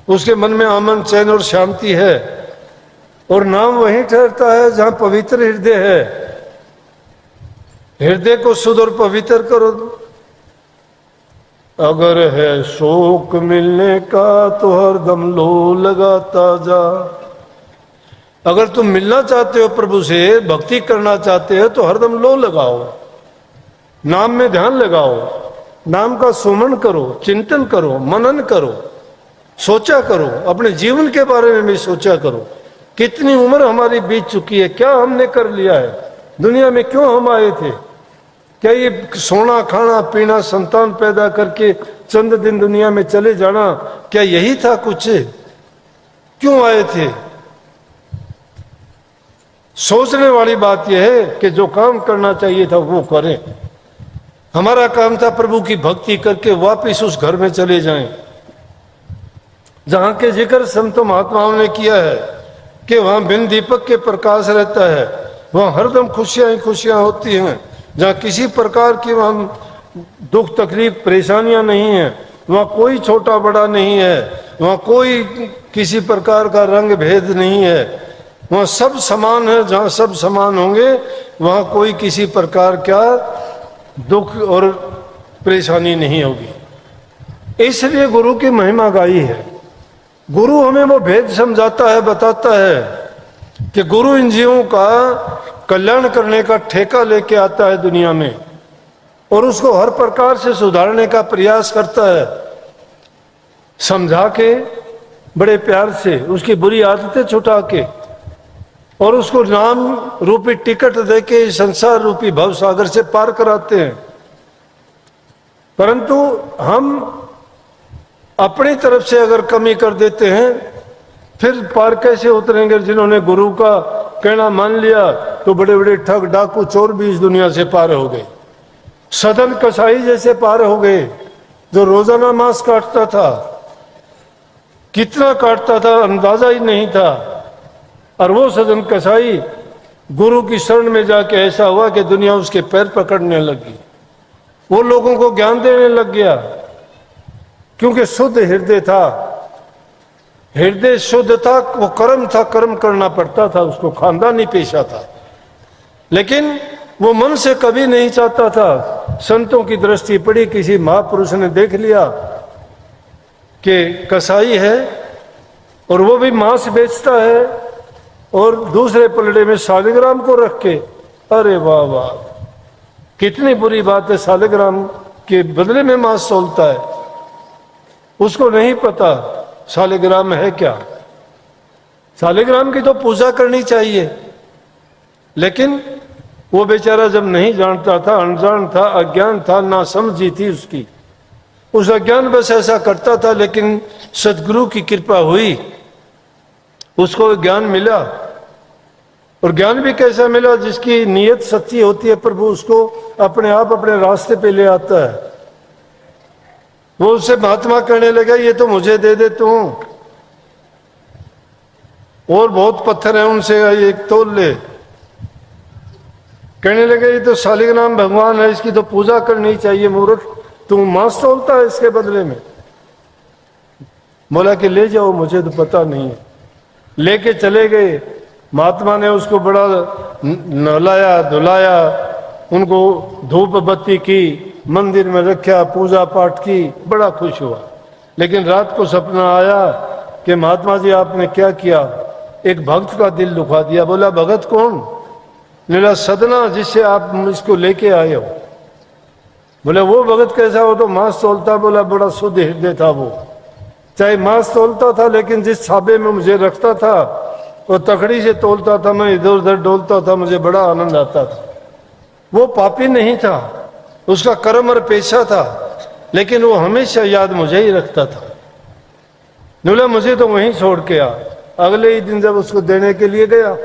उसके मन में अमन, चैन और शांति है। और नाम वहीं ठहरता है जहां पवित्र हृदय है। हृदय को शुद्ध और पवित्र करो। अगर है शौक मिलने का तो हरदम लो लगाता जा। अगर तुम मिलना चाहते हो प्रभु से, भक्ति करना चाहते हो, तो हरदम लो लगाओ, नाम में ध्यान लगाओ, नाम का सुमन करो, चिंतन करो, मनन करो, सोचा करो, अपने जीवन के बारे में भी सोचा करो। कितनी उम्र हमारी बीत चुकी है, क्या हमने कर लिया है, दुनिया में क्यों हम आए थे? क्या ये सोना, खाना, पीना, संतान पैदा करके चंद दिन दुनिया में चले जाना, क्या यही था कुछ? क्यों आए थे? सोचने वाली बात यह है कि जो काम करना चाहिए था वो करें। हमारा काम था प्रभु की भक्ति करके वापिस उस घर में चले जाएं जहां के जिक्र संतों महात्माओं ने किया है कि वहां बिन दीपक के प्रकाश रहता है, वहां हरदम खुशियां ही खुशियां होती हैं, जहां किसी प्रकार की वहां दुख तकलीफ परेशानियां नहीं है, वहां कोई छोटा बड़ा नहीं है, वहां कोई किसी प्रकार का रंग भेद नहीं है, वहां सब समान है। जहां सब समान होंगे वहां कोई किसी प्रकार का दुख और परेशानी नहीं होगी। इसलिए गुरु की महिमा गाई है। गुरु हमें वो भेद समझाता है, बताता है कि गुरु इन जीवों का कल्याण करने का ठेका लेके आता है दुनिया में और उसको हर प्रकार से सुधारने का प्रयास करता है, समझा के, बड़े प्यार से, उसकी बुरी आदतें छुटा के, और उसको नाम रूपी टिकट देके संसार रूपी भव सागर से पार कराते हैं। परंतु हम अपनी तरफ से अगर कमी कर देते हैं फिर पार कैसे उतरेंगे? जिन्होंने गुरु का कहना मान लिया तो बड़े बड़े ठग, डाकू, चोर भी इस दुनिया से पार हो गए। सदन कसाई जैसे पार हो गए जो रोजाना मांस काटता था, कितना काटता था अंदाजा ही नहीं था। और वो सदन कसाई गुरु की शरण में जाके ऐसा हुआ कि दुनिया उसके पैर पकड़ने लगी, वो लोगों को ज्ञान देने लग गया, क्योंकि शुद्ध हृदय था। हृदय शुद्ध था, वो कर्म था, कर्म करना पड़ता था उसको, खानदानी पेशा था, लेकिन वो मन से कभी नहीं चाहता था। संतों की दृष्टि पड़ी, किसी महापुरुष ने देख लिया कि कसाई है और वो भी मांस बेचता है और दूसरे पलड़े में शालिग्राम को रख के, अरे वाह वाह, कितनी बुरी बात है, शालिग्राम के बदले में मांस तोलता है। उसको नहीं पता शालिग्राम है क्या। शालिग्राम की तो पूजा करनी चाहिए, लेकिन वो बेचारा जब नहीं जानता था, अनजान था, अज्ञान था, ना समझी थी उसकी, उस अज्ञान बस ऐसा करता था। लेकिन सदगुरु की कृपा हुई, उसको ज्ञान मिला। और ज्ञान भी कैसा मिला? जिसकी नीयत सच्ची होती है प्रभु उसको अपने आप अपने रास्ते पे ले आता है। वो उससे महात्मा कहने लगा, ये तो मुझे दे दे तू, और बहुत पत्थर है उनसे एक तोल ले। कहने लगे ये तो शालिग्राम भगवान है, इसकी तो पूजा करनी चाहिए, मूर्ख, तू मांस तोलता है इसके बदले में। बोला कि ले जाओ, मुझे तो पता नहीं है। लेके चले गए। महात्मा ने उसको बड़ा नहलाया धुलाया, उनको धूप बत्ती की, मंदिर में रखा, पूजा पाठ की, बड़ा खुश हुआ। लेकिन रात को सपना आया कि महात्मा जी आपने क्या किया? एक भक्त का दिल दुखा दिया। बोला भगत कौन? बोला सदना जिससे आप इसको लेके आए हो। बोले वो भगत कैसा? हो तो मांस तोलता। बोला बड़ा शुद्ध हृदय था वो, चाहे मांस तोलता था लेकिन जिस छाबे में मुझे रखता था वो तकड़ी से तोलता था, मैं इधर उधर डोलता था, मुझे बड़ा आनंद आता था। वो पापी नहीं था, उसका कर्म और पेशा था, लेकिन वो हमेशा याद मुझे ही रखता था। बोला मुझे तो वहीं छोड़ के आ। अगले ही दिन जब उसको देने के लिए गया,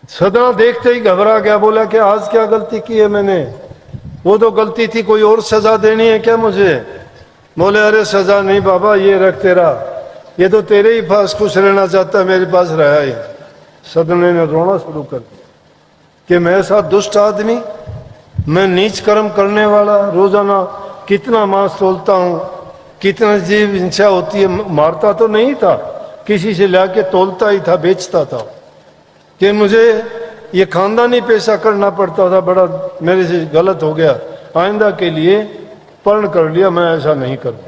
सदना देखते ही घबरा गया। बोला कि आज क्या गलती की है मैंने? वो तो गलती थी, कोई और सजा देनी है क्या मुझे? बोले अरे सजा नहीं बाबा, ये रख तेरा, ये तो तेरे ही पास खुश रहना चाहता है, मेरे पास रहा ही। सदने ने रोना शुरू कर दिया कि मैं ऐसा दुष्ट आदमी, मैं नीच कर्म करने वाला, रोजाना कितना मांस तोलता हूँ, कितना जीव हिंसा होती है, मारता तो नहीं था, किसी से लाके तोलता ही था, बेचता था कि मुझे ये खानदानी पेशा करना पड़ता था, बड़ा मेरे से गलत हो गया, आइंदा के लिए प्रण कर लिया मैं ऐसा नहीं करूं।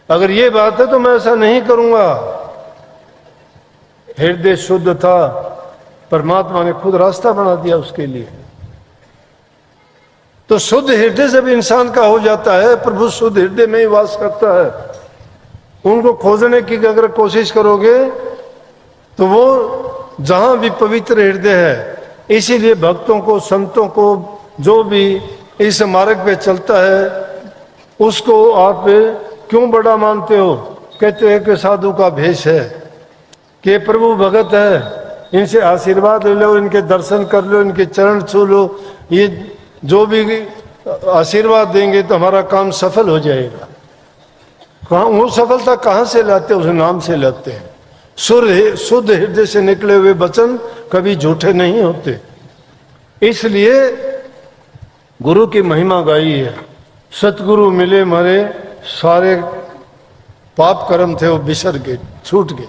अगर ये बात है तो मैं ऐसा नहीं करूंगा। हृदय शुद्ध था, परमात्मा ने खुद रास्ता बना दिया उसके लिए। तो शुद्ध हृदय जब इंसान का हो जाता है, प्रभु शुद्ध हृदय में ही वास करता है। उनको खोजने की अगर कोशिश करोगे तो वो जहां भी पवित्र हृदय है, इसीलिए भक्तों को, संतों को, जो भी इस मार्ग पे चलता है उसको आप क्यों बड़ा मानते हो? कहते हैं कि साधु का भेष है, कि प्रभु भगत है, इनसे आशीर्वाद ले लो, इनके दर्शन कर लो, इनके चरण छू लो, ये जो भी आशीर्वाद देंगे तो हमारा काम सफल हो जाएगा। कहाँ वो सफलता कहाँ से लाते हैं? उस नाम से लाते हैं। शुद्ध हृदय से निकले हुए वचन कभी झूठे नहीं होते। इसलिए गुरु की महिमा गाई है। सतगुरु मिले मारे सारे पाप कर्म थे वो बिसर गए, छूट गए,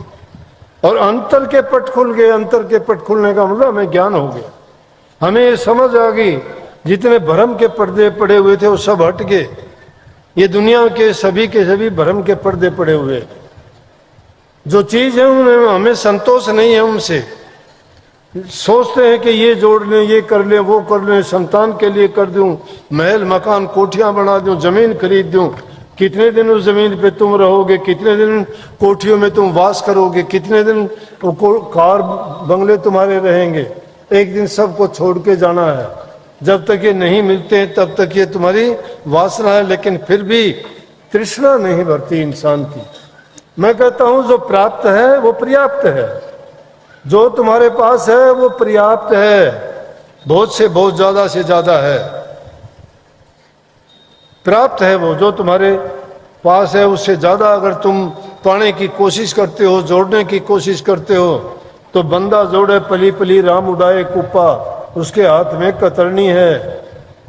और अंतर के पट खुल गए। अंतर के पट खुलने का मतलब हमें ज्ञान हो गया, हमें ये समझ आ गई, जितने भ्रम के पर्दे पड़े हुए थे वो सब हट गए। ये दुनिया के सभी भ्रम के पर्दे पड़े हुए, जो चीज है उनमें हमें संतोष नहीं है। उनसे सोचते हैं कि ये जोड़ लें, ये कर लें, वो कर लें, संतान के लिए कर दूं, महल मकान कोठियां बना दूं, जमीन खरीद दूं। कितने दिन उस जमीन पे तुम रहोगे? कितने दिन कोठियों में तुम वास करोगे? कितने दिन कार बंगले तुम्हारे रहेंगे? एक दिन सबको छोड़ के जाना है। जब तक ये नहीं मिलते हैं तब तक ये तुम्हारी वासना है, लेकिन फिर भी तृष्णा नहीं भरती इंसान की। मैं कहता हूं जो प्राप्त है वो पर्याप्त है, जो तुम्हारे पास है वो पर्याप्त है, बहुत से बहुत ज्यादा से ज्यादा है, प्राप्त है। वो जो तुम्हारे पास है उससे ज्यादा अगर तुम पाने की कोशिश करते हो, जोड़ने की कोशिश करते हो, तो बंदा जोड़े पली पली राम उड़ाए कुप्पा, उसके हाथ में कतरनी है।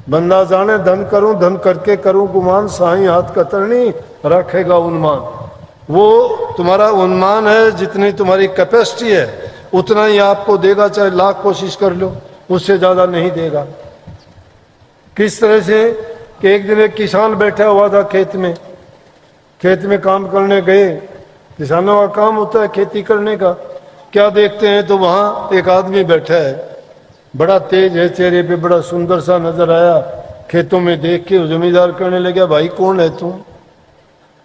बंदा जाने धन करूं, धन करके करूं गुमान, साईं हाथ कतरनी रखेगा उन्मान। वो तुम्हारा उन्मान है, जितनी तुम्हारी कैपेसिटी है उतना ही आपको देगा, चाहे लाख कोशिश कर लो, उससे ज्यादा नहीं देगा। किस तरह से कि एक दिन एक किसान बैठा हुआ था खेत में काम करने गए। किसानों का काम होता है खेती करने का। क्या देखते हैं तो वहां एक आदमी बैठा है, बड़ा तेज है, चेहरे पे बड़ा सुंदर सा नजर आया। खेतों में देख के जमींदार करने लगा, भाई कौन है तू?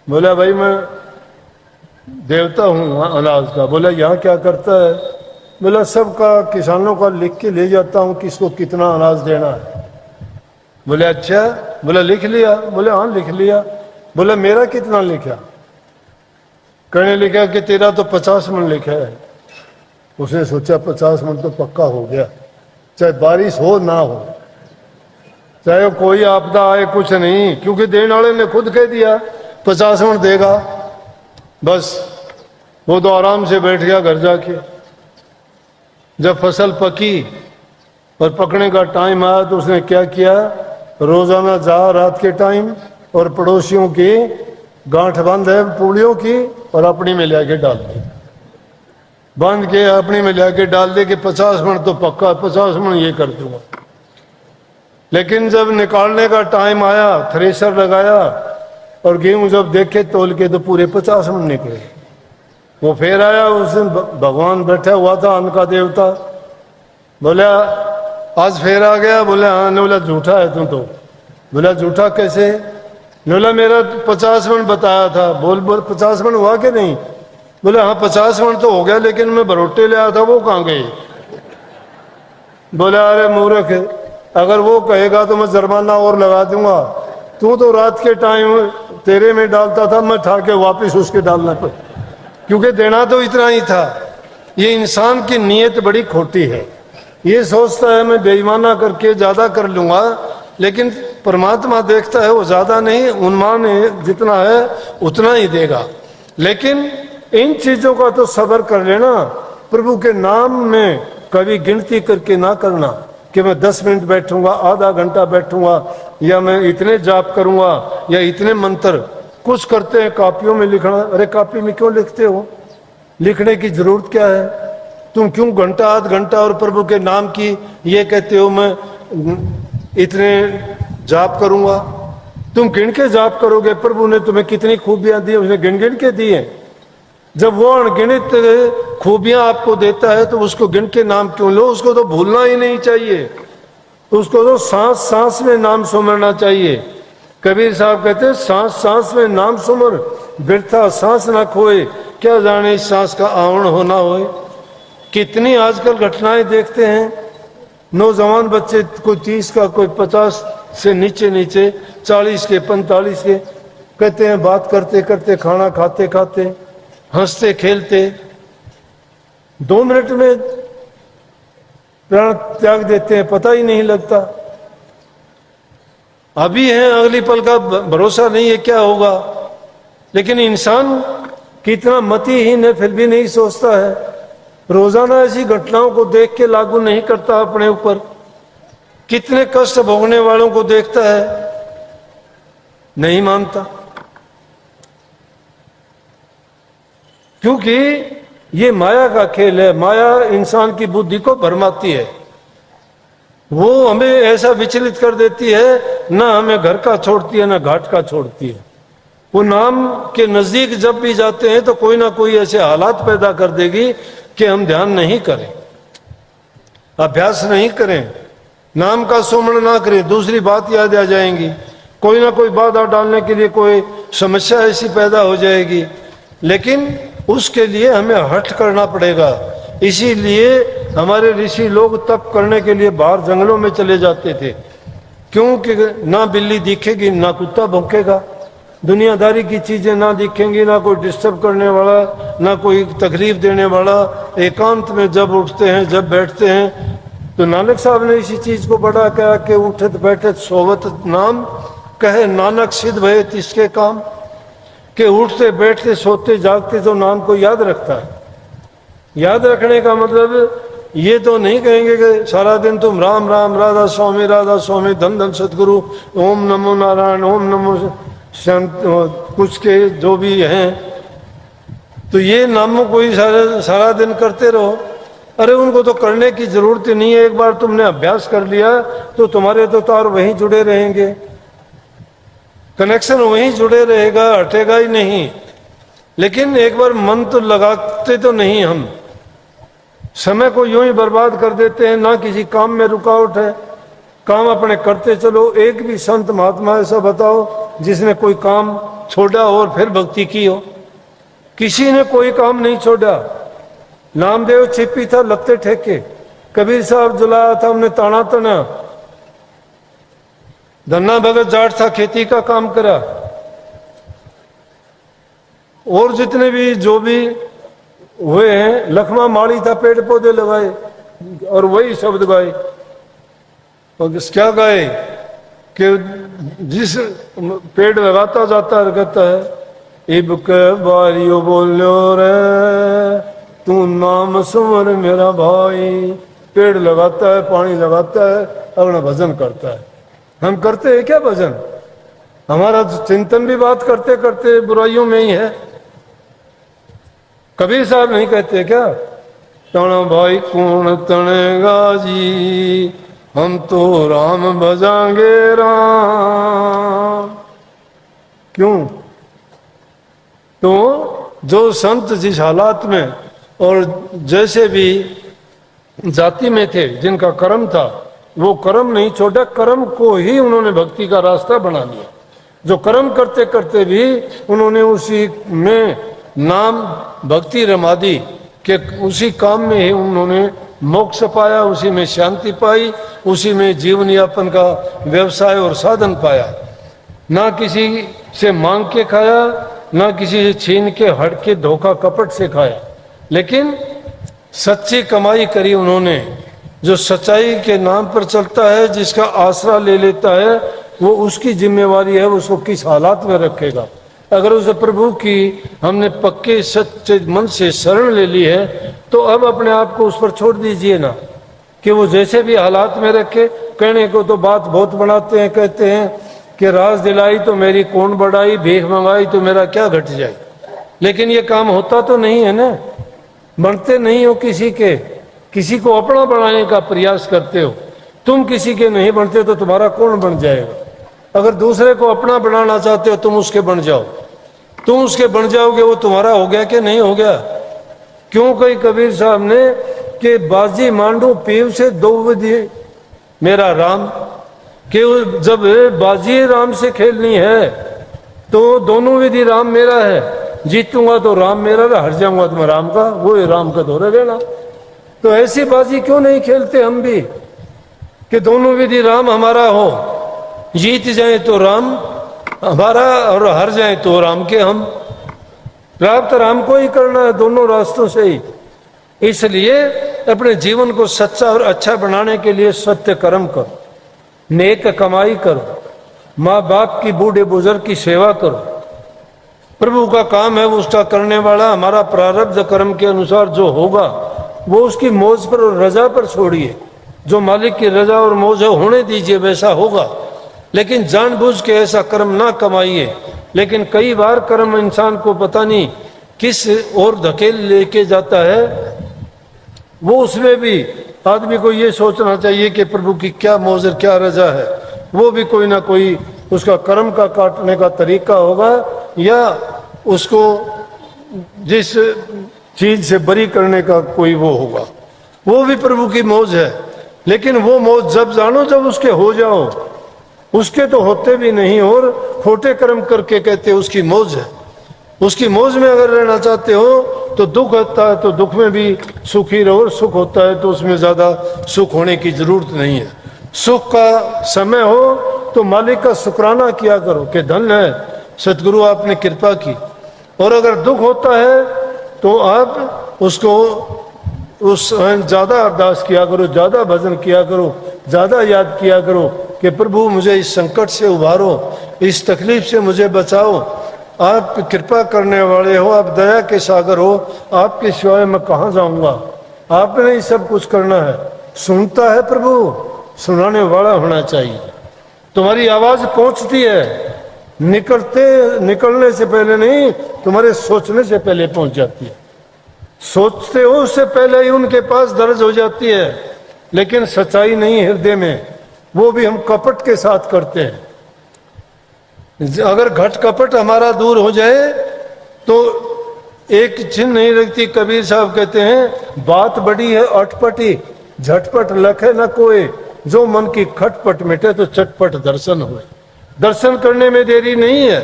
बोला भाई मैं देवता हूँ अनाज का। बोला यहाँ क्या करता है? बोला सबका, किसानों का लिख के ले जाता हूँ किसको कितना अनाज देना है। बोले अच्छा। बोला लिख लिया? बोले हाँ लिख लिया। बोला मेरा कितना लिखा? कहने लिखा कि तेरा तो 50 मन लिखा है। उसने सोचा 50 मन तो पक्का हो गया, चाहे बारिश हो ना हो, चाहे कोई आपदा आए, कुछ नहीं, क्योंकि देने वाले ने खुद कह दिया 50 मन देगा। बस वो तो आराम से बैठ गया घर जाके। जब फसल पकी और पकने का टाइम आया तो उसने क्या किया, रोजाना जा रात के टाइम और पड़ोसियों की गांठ बंद है पूड़ियों की और अपनी में लेके डाल दी, बांध के अपनी में लेके डाल दे कि 50 मन तो पक्का, 50 मन ये कर दूंगा। लेकिन जब निकालने का टाइम आया, थ्रेशर लगाया और गेहूं जब देखे तोल के तो पूरे 50 मन निकले। वो फिर आया, उस दिन भगवान बैठा हुआ था, अन्न का देवता। बोला आज फिर आ गया? बोले हाँ। बोला झूठा है तू तो। बोला झूठा कैसे? बोला मेरा 50 मन बताया था। बोल 50 मन हुआ कि नहीं? बोले हाँ 50 मन तो हो गया, लेकिन मैं बरोटे ले आया था, वो कहाँ गए? बोला अरे मूर्ख, अगर वो कहेगा तो मैं जुर्माना और लगा दूंगा। तू तो रात के टाइम तेरे में डालता था, मैं ठा के वापिस उसके डालना पर, क्योंकि देना तो इतना ही था। ये इंसान की नीयत बड़ी खोटी है। ये सोचता है मैं बेईमाना करके ज्यादा कर लूंगा, लेकिन परमात्मा देखता है वो ज्यादा नहीं, उन्मान जितना है उतना ही देगा। लेकिन इन चीजों का तो सब्र कर लेना। प्रभु के नाम में कभी गिनती करके ना करना कि मैं 10 मिनट बैठूंगा, आधा घंटा बैठूंगा, या मैं इतने जाप करूंगा या इतने मंत्र। कुछ करते हैं कापियों में लिखना। अरे कापी में क्यों लिखते हो? लिखने की जरूरत क्या है? तुम क्यों घंटा आध घंटा और प्रभु के नाम की ये कहते हो मैं इतने जाप करूंगा? तुम गिन के जाप करोगे? प्रभु ने तुम्हें कितनी खूबियां दी, उसने गिन गिन के दी है। जब वो अनगिनत खूबियां आपको देता है तो उसको गिन के नाम क्यों लो? उसको तो भूलना ही नहीं चाहिए, उसको तो सांस सांस में नाम सुमरना चाहिए। कबीर साहब कहते हैं सांस सांस में नाम सुमर, बिरथा सांस ना खोए, क्या जाने इस सांस का आवरण होना होए। कितनी आजकल घटनाएं देखते हैं, नौजवान बच्चे कोई 30 का, कोई 50 से नीचे नीचे, 40 के 45 के, कहते हैं बात करते करते, खाना खाते खाते, हंसते खेलते 2 मिनट में प्राण त्याग देते हैं, पता ही नहीं लगता। अभी है, अगली पल का भरोसा नहीं है क्या होगा। लेकिन इंसान कितना मतिहीन है, फिर भी नहीं सोचता है, रोजाना ऐसी घटनाओं को देख के लागू नहीं करता अपने ऊपर। कितने कष्ट भोगने वालों को देखता है, नहीं मानता, क्योंकि ये माया का खेल है। माया इंसान की बुद्धि को भरमाती है, वो हमें ऐसा विचलित कर देती है, ना हमें घर का छोड़ती है ना घाट का छोड़ती है। वो नाम के नजदीक जब भी जाते हैं तो कोई ना कोई ऐसे हालात पैदा कर देगी कि हम ध्यान नहीं करें, अभ्यास नहीं करें, नाम का सुमरण ना करें, दूसरी बात याद आ जाएंगी, कोई ना कोई बाधा डालने के लिए कोई समस्या ऐसी पैदा हो जाएगी। लेकिन उसके लिए हमें हठ करना पड़ेगा। इसीलिए हमारे ऋषि लोग तप करने के लिए बाहर जंगलों में चले जाते थे, क्योंकि ना बिल्ली दिखेगी ना कुत्ता भौंकेगा, दुनियादारी की चीजें ना दिखेंगी, ना कोई डिस्टर्ब करने वाला, ना कोई तकलीफ देने वाला। एकांत में जब उठते हैं, जब बैठते हैं, तो नानक साहब ने इसी चीज को बड़ा कहा कि उठत बैठत सोवत नाम, कहे नानक सिद्ध भय तिसके काम, कि उठते बैठते सोते जागते तो नाम को याद रखता है। याद रखने का मतलब ये तो नहीं कहेंगे कि सारा दिन तुम राम राम राधा स्वामी धन धन सतगुरु, ओम नमो नारायण, ओम नमो संत, कुछ के जो भी हैं, तो ये नामों को ही सारा दिन करते रहो। अरे उनको तो करने की जरूरत ही नहीं है। एक बार तुमने अभ्यास कर लिया तो तुम्हारे तो तार वहीं जुड़े रहेंगे, कनेक्शन वहीं जुड़े रहेगा, हटेगा ही नहीं। लेकिन एक बार मन तो लगाते तो नहीं, हम समय को यूं ही बर्बाद कर देते हैं, ना किसी काम में रुकावट है, काम अपने करते चलो। एक भी संत महात्मा ऐसा बताओ जिसने कोई काम छोड़ा और फिर भक्ति की हो? किसी ने कोई काम नहीं छोड़ा। नामदेव छिपी था लत्ते ठेके, कबीर साहब जुलाया था हमने ताना तना, धन्ना भगत जाट था खेती का काम करा, और जितने भी जो भी हुए हैं, लखमा माड़ी था पेड़ पौधे लगाए और वही शब्द गाए। और क्या गाए कि जिस पेड़ लगाता जाता है कहता है, इब के बारियो बोलो रे तू नाम सुमर मेरा भाई। पेड़ लगाता है, पानी लगाता है, अपना भजन करता है। हम करते हैं क्या भजन? हमारा चिंतन भी बात करते करते बुराइयों में ही है। कबीर साहब नहीं कहते क्या, तण भाई कौन तनेगा जी, हम तो राम भजांगे राम। क्यों? तो जो संत जिस हालात में और जैसे भी जाति में थे, जिनका कर्म था, वो कर्म नहीं छोड़ा, कर्म को ही उन्होंने भक्ति का रास्ता बना लिया। जो कर्म करते करते भी उन्होंने उसी में नाम भक्ति रमा दी, कि उसी काम में ही उन्होंने मोक्ष पाया, उसी में शांति पाई, उसी में जीवन यापन का व्यवसाय और साधन पाया। ना किसी से मांग के खाया, ना किसी से छीन के हट के धोखा कपट से खाया, लेकिन सच्ची कमाई करी उन्होंने। जो सच्चाई के नाम पर चलता है, जिसका आसरा ले लेता है, वो उसकी जिम्मेवारी है उसको किस हालात में रखेगा। अगर उस प्रभु की हमने पक्के सच्चे मन से शरण ले ली है, तो अब अपने आप को उस पर छोड़ दीजिए ना, कि वो जैसे भी हालात में रखे। कहने को तो बात बहुत बनाते हैं, कहते हैं कि राज दिलाई तो मेरी कौन बढ़ाई, भीख मंगाई तो मेरा क्या घट जाए। लेकिन ये काम होता तो नहीं है ना, बनते नहीं हो किसी के, किसी को अपना बनाने का प्रयास करते हो। तुम किसी के नहीं बनते तो तुम्हारा कौन बन जाएगा। अगर दूसरे को अपना बनाना चाहते हो तुम उसके बन जाओ, तुम उसके बन जाओगे, वो तुम्हारा हो गया कि नहीं हो गया। क्यों कही कबीर साहब ने कि बाजी मांडू पीव से दो विधि मेरा राम, कि जब बाजी राम से खेलनी है तो दोनों विधि राम मेरा है, जीतूंगा तो राम मेरा रहा, हार जाऊंगा तो मैं राम का, वो राम का दोहरा रहना। तो ऐसी बाजी क्यों नहीं खेलते हम भी कि दोनों विधि राम हमारा हो, जीत जाए तो राम हमारा और हार जाए तो राम के हम। प्राप्त राम को ही करना है दोनों रास्तों से ही। इसलिए अपने जीवन को सच्चा और अच्छा बनाने के लिए सत्य कर्म करो, नेक कमाई करो, माँ बाप की बूढ़े बुजुर्ग की सेवा करो। प्रभु का काम है, उसका करने वाला। हमारा प्रारब्ध कर्म के अनुसार जो होगा वो उसकी मौज पर और रजा पर छोड़िए। जो मालिक की रजा और मौज होने दीजिए, वैसा होगा। लेकिन जानबूझ के ऐसा कर्म ना कमाइए। लेकिन कई बार कर्म इंसान को पता नहीं किस ओर धकेल लेके जाता है, वो उसमें भी आदमी को ये सोचना चाहिए कि प्रभु की क्या मौज और क्या रजा है। वो भी कोई ना कोई उसका कर्म का काटने का तरीका होगा, या उसको जिस चीज से बरी करने का कोई वो होगा, वो भी प्रभु की मौज है। लेकिन वो मौज जब जानो, जब उसके हो जाओ। उसके तो होते भी नहीं और खोटे कर्म करके कहते उसकी मौज है। उसकी मौज में अगर रहना चाहते हो तो दुख होता है तो दुख में भी सुखी रहो, सुख होता है तो उसमें ज्यादा सुख होने की जरूरत नहीं है। सुख का समय हो तो मालिक का शुक्राना किया करो कि धन है सतगुरु आपने कृपा की। और अगर दुख होता है तो आप उसको उस ज्यादा अरदास किया करो, ज्यादा भजन किया करो, ज्यादा याद किया करो कि प्रभु मुझे इस संकट से उबारो, इस तकलीफ से मुझे बचाओ। आप कृपा करने वाले हो, आप दया के सागर हो, आपके सिवाय मैं कहाँ जाऊंगा। आपने ही सब कुछ करना है। सुनता है प्रभु, सुनाने वाला होना चाहिए। तुम्हारी आवाज पहुंचती है, निकलने से पहले नहीं, तुम्हारे सोचने से पहले पहुंच जाती है। सोचते हो उससे पहले ही उनके पास दर्ज हो जाती है। लेकिन सच्चाई नहीं हृदय में, वो भी हम कपट के साथ करते हैं। अगर घट कपट हमारा दूर हो जाए तो एक चिन्ह नहीं रखती। कबीर साहब कहते हैं बात बड़ी है अटपटी, झटपट लखे न कोई, जो मन की खटपट मिटे तो चटपट दर्शन हुए। दर्शन करने में देरी नहीं है,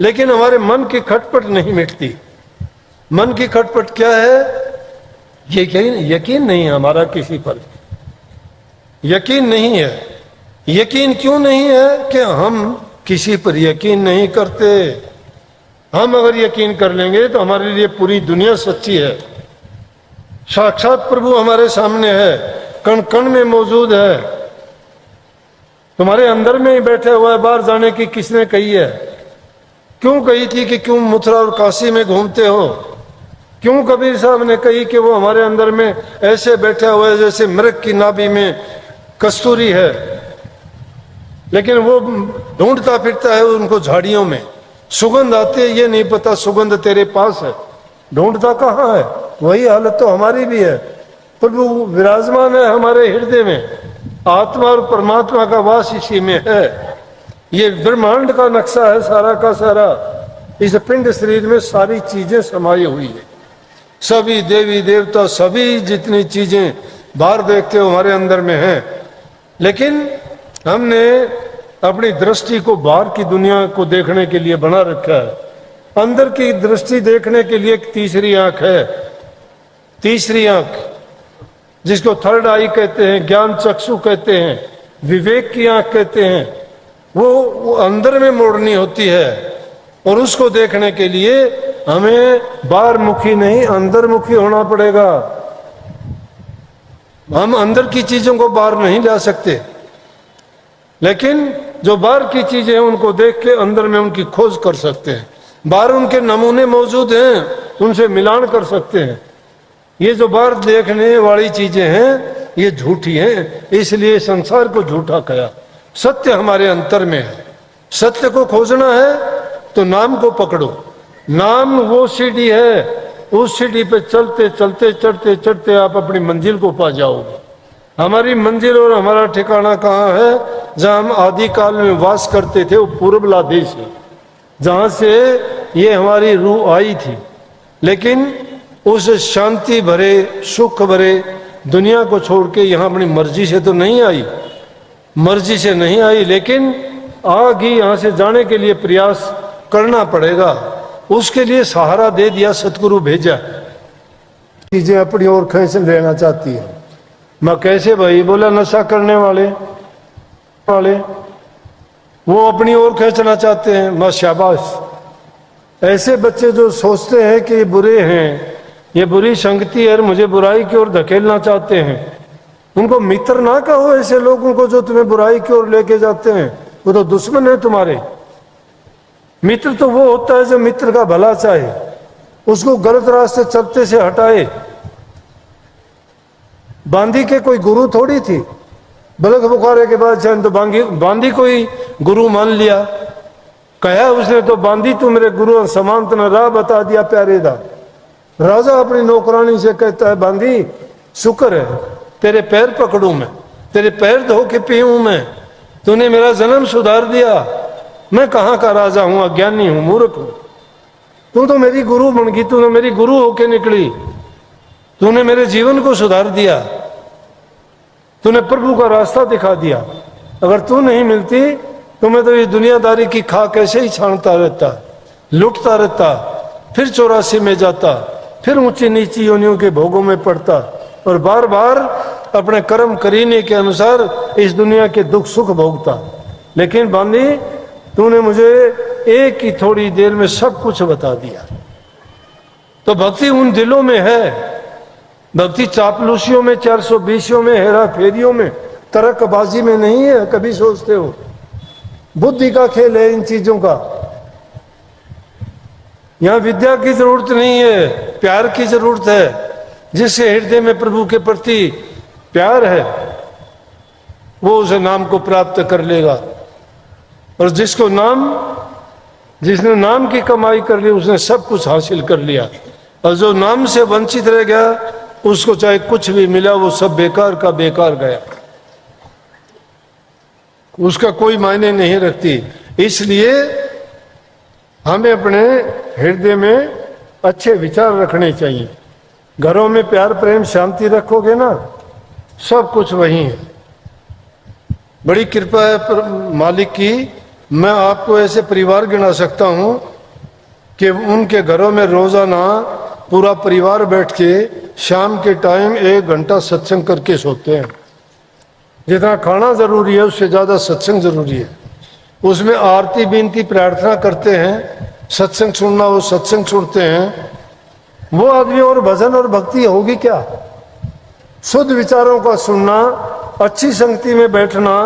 लेकिन हमारे मन की खटपट नहीं मिटती। मन की खटपट क्या है? यकीन नहीं है हमारा किसी पर, यकीन नहीं है। यकीन क्यों नहीं है? कि हम किसी पर यकीन नहीं करते। हम अगर यकीन कर लेंगे तो हमारे लिए पूरी दुनिया सच्ची है। साक्षात प्रभु हमारे सामने है, कण कण में मौजूद है, तुम्हारे अंदर में ही बैठा हुआ है। बाहर जाने की किसने कही है? क्यों कही थी कि क्यों मथुरा और काशी में घूमते हो? क्यों कबीर साहब ने कही कि वो हमारे अंदर में ऐसे बैठा हुआ है जैसे मृग की नाभि में कस्तूरी है, लेकिन वो ढूंढता फिरता है उनको झाड़ियों में। सुगंध आती है, ये नहीं पता सुगंध तेरे पास है, ढूंढता कहाँ है। वही हालत तो हमारी भी है। प्रभु विराजमान है हमारे हृदय में, आत्मा और परमात्मा का वास इसी में है। ये ब्रह्मांड का नक्शा है सारा का सारा। इस पिंड शरीर में सारी चीजें समाई हुई है, सभी देवी देवता, सभी जितनी चीजें बाहर देखते हो हमारे अंदर में है। लेकिन हमने अपनी दृष्टि को बाहर की दुनिया को देखने के लिए बना रखा है। अंदर की दृष्टि देखने के लिए एक तीसरी आंख है। तीसरी आंख जिसको थर्ड आई कहते हैं, ज्ञान चक्षु कहते हैं, विवेक की आंख कहते हैं, वो अंदर में मोड़नी होती है। और उसको देखने के लिए हमें बाहर मुखी नहीं अंदर मुखी होना पड़ेगा। हम अंदर की चीजों को बाहर नहीं ला सकते, लेकिन जो बाहर की चीजें हैं उनको देख के अंदर में उनकी खोज कर सकते हैं। बाहर उनके नमूने मौजूद हैं, उनसे मिलान कर सकते हैं। ये जो बाहर देखने वाली चीजें हैं ये झूठी हैं, इसलिए संसार को झूठा कहा। सत्य हमारे अंतर में है। सत्य को खोजना है तो नाम को पकड़ो। नाम वो सीढ़ी है, उस सीढ़ी पे चलते चलते चढ़ते चढ़ते आप अपनी मंजिल को पा जाओगे। हमारी मंजिल और हमारा ठिकाना कहाँ है? जहाँ हम आदिकाल में वास करते थे, वो पूर्वला देश है, जहाँ से ये हमारी रूह आई थी। लेकिन उस शांति भरे सुख भरे दुनिया को छोड़ के यहाँ अपनी मर्जी से तो नहीं आई, मर्जी से नहीं आई, लेकिन आगे यहाँ से जाने के लिए प्रयास करना पड़ेगा। उसके लिए सहारा दे दिया, सतगुरु भेजा। चीजें अपनी ओर खींच लेना चाहती है। मैं कैसे भाई? बोला नशा करने वाले वो अपनी ओर खींचना चाहते हैं। मैं शाबाश। ऐसे बच्चे जो सोचते हैं कि ये बुरे हैं, ये बुरी संगति है, मुझे बुराई की ओर धकेलना चाहते हैं, उनको मित्र ना कहो। ऐसे लोगों को जो तुम्हें बुराई की ओर लेके जाते हैं, वो तो दुश्मन है तुम्हारे। मित्र तो वो होता है जो मित्र का भला चाहे, उसको गलत रास्ते चलते से हटाए। बांदी के कोई गुरु थोड़ी थी, बलक बुखारे के बाद चाहे तो बांदी कोई गुरु मान लिया। कहा उसने तो बांदी तू मेरे गुरु समान तना राह बता दिया प्यारे दा। राजा अपनी नौकरानी से कहता है, बांदी शुक्र है तेरे पैर पकड़ूं मैं, तेरे पैर धो के पीऊं मैं, तूने मेरा जन्म सुधार दिया। मैं कहाँ का राजा हूं, अज्ञानी हूं, मूर्ख हूं। तू तो मेरी गुरु बन गई, तूने मेरी गुरु होके निकली, तूने मेरे जीवन को सुधार दिया, तूने प्रभु का रास्ता दिखा दिया। अगर तू नहीं मिलती तो मैं तो ये दुनियादारी की खाक ऐसे ही छानता रहता, लुटता रहता, फिर 84 में जाता, फिर ऊंची नीची योनियों के भोगों में पड़ता और बार बार अपने कर्म करीने के अनुसार इस दुनिया के दुख सुख भोगता। लेकिन बांदी तूने मुझे एक ही थोड़ी देर में सब कुछ बता दिया। तो भक्ति उन दिलों में है, भक्ति चापलूसियों में, 420 में, हेरा फेरियों में, तरकबाजी में नहीं है। कभी सोचते हो बुद्धि का खेल है इन चीजों का। यहां विद्या की जरूरत नहीं है, प्यार की जरूरत है। जिसके हृदय में प्रभु के प्रति प्यार है वो उस नाम को प्राप्त कर लेगा। और जिसने नाम की कमाई कर ली उसने सब कुछ हासिल कर लिया। और जो नाम से वंचित रह गया उसको चाहे कुछ भी मिला वो सब बेकार का बेकार गया, उसका कोई मायने नहीं रखती। इसलिए हमें अपने हृदय में अच्छे विचार रखने चाहिए। घरों में प्यार प्रेम शांति रखोगे ना, सब कुछ वही है। बड़ी कृपा है मालिक की। मैं आपको ऐसे परिवार गिना सकता हूं कि उनके घरों में रोजाना पूरा परिवार बैठ के शाम के टाइम 1 घंटा सत्संग करके सोते हैं। जितना खाना जरूरी है उससे ज्यादा सत्संग जरूरी है। उसमें आरती विनती प्रार्थना करते हैं, सत्संग सुनना वो सत्संग सुनते हैं। वो आदमी और भजन और भक्ति होगी क्या? शुद्ध विचारों का सुनना, अच्छी संगति में बैठना,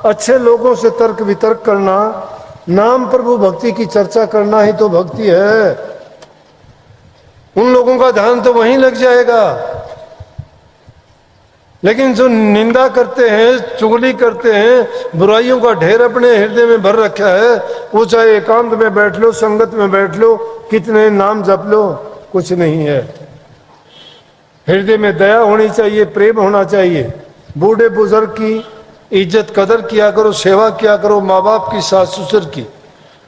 अच्छे लोगों से तर्क वितर्क करना, नाम प्रभु भक्ति की चर्चा करना ही तो भक्ति है। उन लोगों का ध्यान तो वहीं लग जाएगा। लेकिन जो निंदा करते हैं, चुगली करते हैं, बुराइयों का ढेर अपने हृदय में भर रखा है, वो चाहे एकांत में बैठ लो, संगत में बैठ लो, कितने नाम जप लो, कुछ नहीं है। हृदय में दया होनी चाहिए, प्रेम होना चाहिए। बूढ़े बुजुर्ग की इज्जत कदर किया करो, सेवा किया करो, माँ बाप की, सास ससुर की।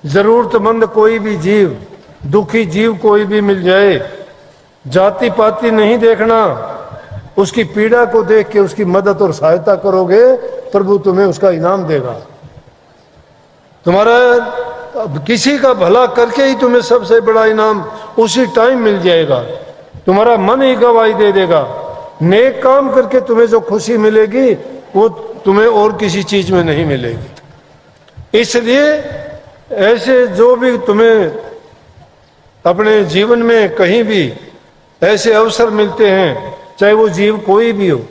जरूरतमंद कोई भी जीव, दुखी जीव कोई भी मिल जाए, जाति पाति नहीं देखना, उसकी पीड़ा को देख के उसकी मदद और सहायता करोगे, प्रभु तुम्हें उसका इनाम देगा। तुम्हारा किसी का भला करके ही तुम्हें सबसे बड़ा इनाम उसी टाइम मिल जाएगा। तुम्हारा मन ही गवाही दे देगा। नेक काम करके तुम्हें जो खुशी मिलेगी वो तुम्हें और किसी चीज में नहीं मिलेगी। इसलिए ऐसे जो भी तुम्हें अपने जीवन में कहीं भी ऐसे अवसर मिलते हैं, चाहे वो जीव कोई भी हो,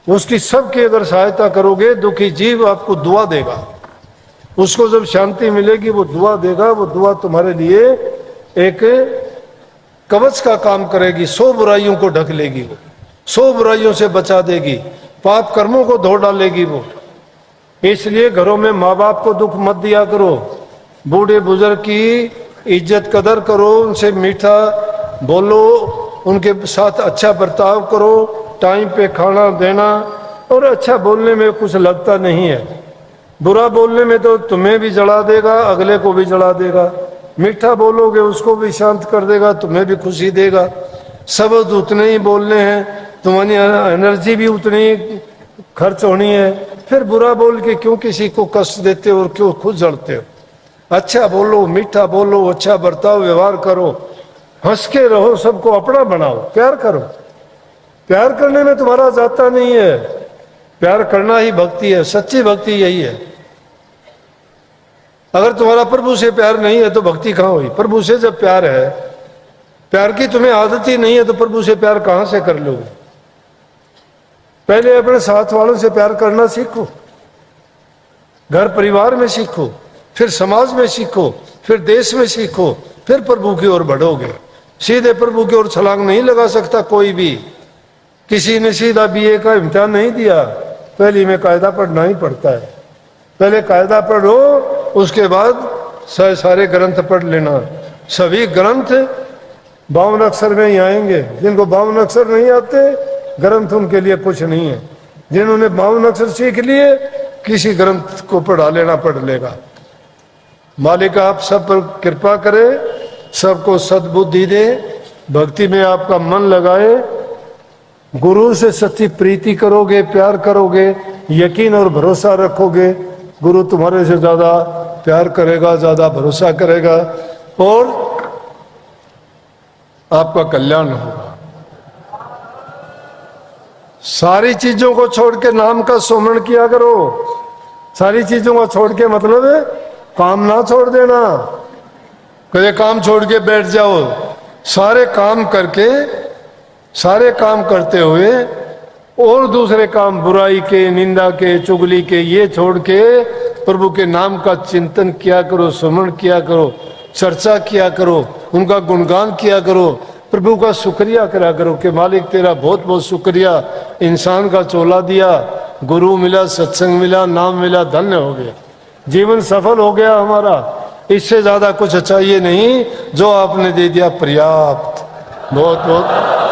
उसकी सबकी अगर सहायता करोगे, दुखी जीव आपको दुआ देगा। उसको जब शांति मिलेगी वो दुआ देगा। वो दुआ तुम्हारे लिए एक कवच का काम करेगी। 100 बुराइयों को ढक लेगी, वो 100 बुराइयों से बचा देगी, पाप कर्मों को धो डालेगी। इसलिए घरों में माँ बाप को दुख मत दिया करो, बूढ़े बुजुर्ग की इज्जत कदर करो, उनसे मीठा बोलो, उनके साथ अच्छा बर्ताव करो, टाइम पे खाना देना। और अच्छा बोलने में कुछ लगता नहीं है, बुरा बोलने में तो तुम्हें भी जला देगा, अगले को भी जला देगा। मीठा बोलोगे उसको भी शांत कर देगा, तुम्हें भी खुशी देगा। शब्द उतने ही बोलने हैं, तुम्हारी एनर्जी भी उतनी ही खर्च होनी है। फिर बुरा बोल के क्यों किसी को कष्ट देते हो और क्यों खुद जलते हो? अच्छा बोलो, मीठा बोलो, अच्छा बर्ताव व्यवहार करो, हंस के रहो, सबको अपना बनाओ, प्यार करो। प्यार करने में तुम्हारा जाता नहीं है, प्यार करना ही भक्ति है, सच्ची भक्ति यही है। अगर तुम्हारा प्रभु से प्यार नहीं है तो भक्ति कहाँ हुई? प्रभु से जब प्यार है, प्यार की तुम्हें आदत ही नहीं है तो प्रभु से प्यार कहां से कर लोगे? पहले अपने साथ वालों से प्यार करना सीखो, घर परिवार में सीखो, फिर समाज में सीखो, फिर देश में सीखो, फिर प्रभु की ओर बढ़ोगे। सीधे प्रभु की ओर छलांग नहीं लगा सकता कोई भी। किसी ने सीधा बीए का इम्तिहान नहीं दिया, पहले में कायदा पढ़ना ही पड़ता है। पहले कायदा पढ़ो, उसके बाद सारे ग्रंथ पढ़ लेना। सभी ग्रंथ 52 अक्षर में ही आएंगे। जिनको 52 अक्षर नहीं आते, ग्रंथ उनके लिए कुछ नहीं है। जिन्होंने 52 अक्षर सीख लिए, किसी ग्रंथ को पढ़ा लेना पढ़ लेगा। मालिक आप सब पर कृपा करे, सबको सद्बुद्धि दे, भक्ति में आपका मन लगाए। गुरु से सच्ची प्रीति करोगे, प्यार करोगे, यकीन और भरोसा रखोगे, गुरु तुम्हारे से ज्यादा प्यार करेगा, ज्यादा भरोसा करेगा और आपका कल्याण होगा। सारी चीजों को छोड़ के नाम का सुमरण किया करो। सारी चीजों को छोड़ के मतलब है काम ना छोड़ देना, कभी काम छोड़ के बैठ जाओ। सारे काम करके, सारे काम करते हुए और दूसरे काम बुराई के, निंदा के, चुगली के, ये छोड़ के प्रभु के नाम का चिंतन किया करो, सुमरण किया करो, चर्चा किया करो, उनका गुणगान किया करो, प्रभु का शुक्रिया करा करो कि मालिक तेरा बहुत बहुत शुक्रिया, इंसान का चोला दिया, गुरु मिला, सत्संग मिला, नाम मिला, धन्य हो गया, जीवन सफल हो गया हमारा। इससे ज्यादा कुछ चाहिए नहीं, जो आपने दे दिया पर्याप्त। बहुत बहुत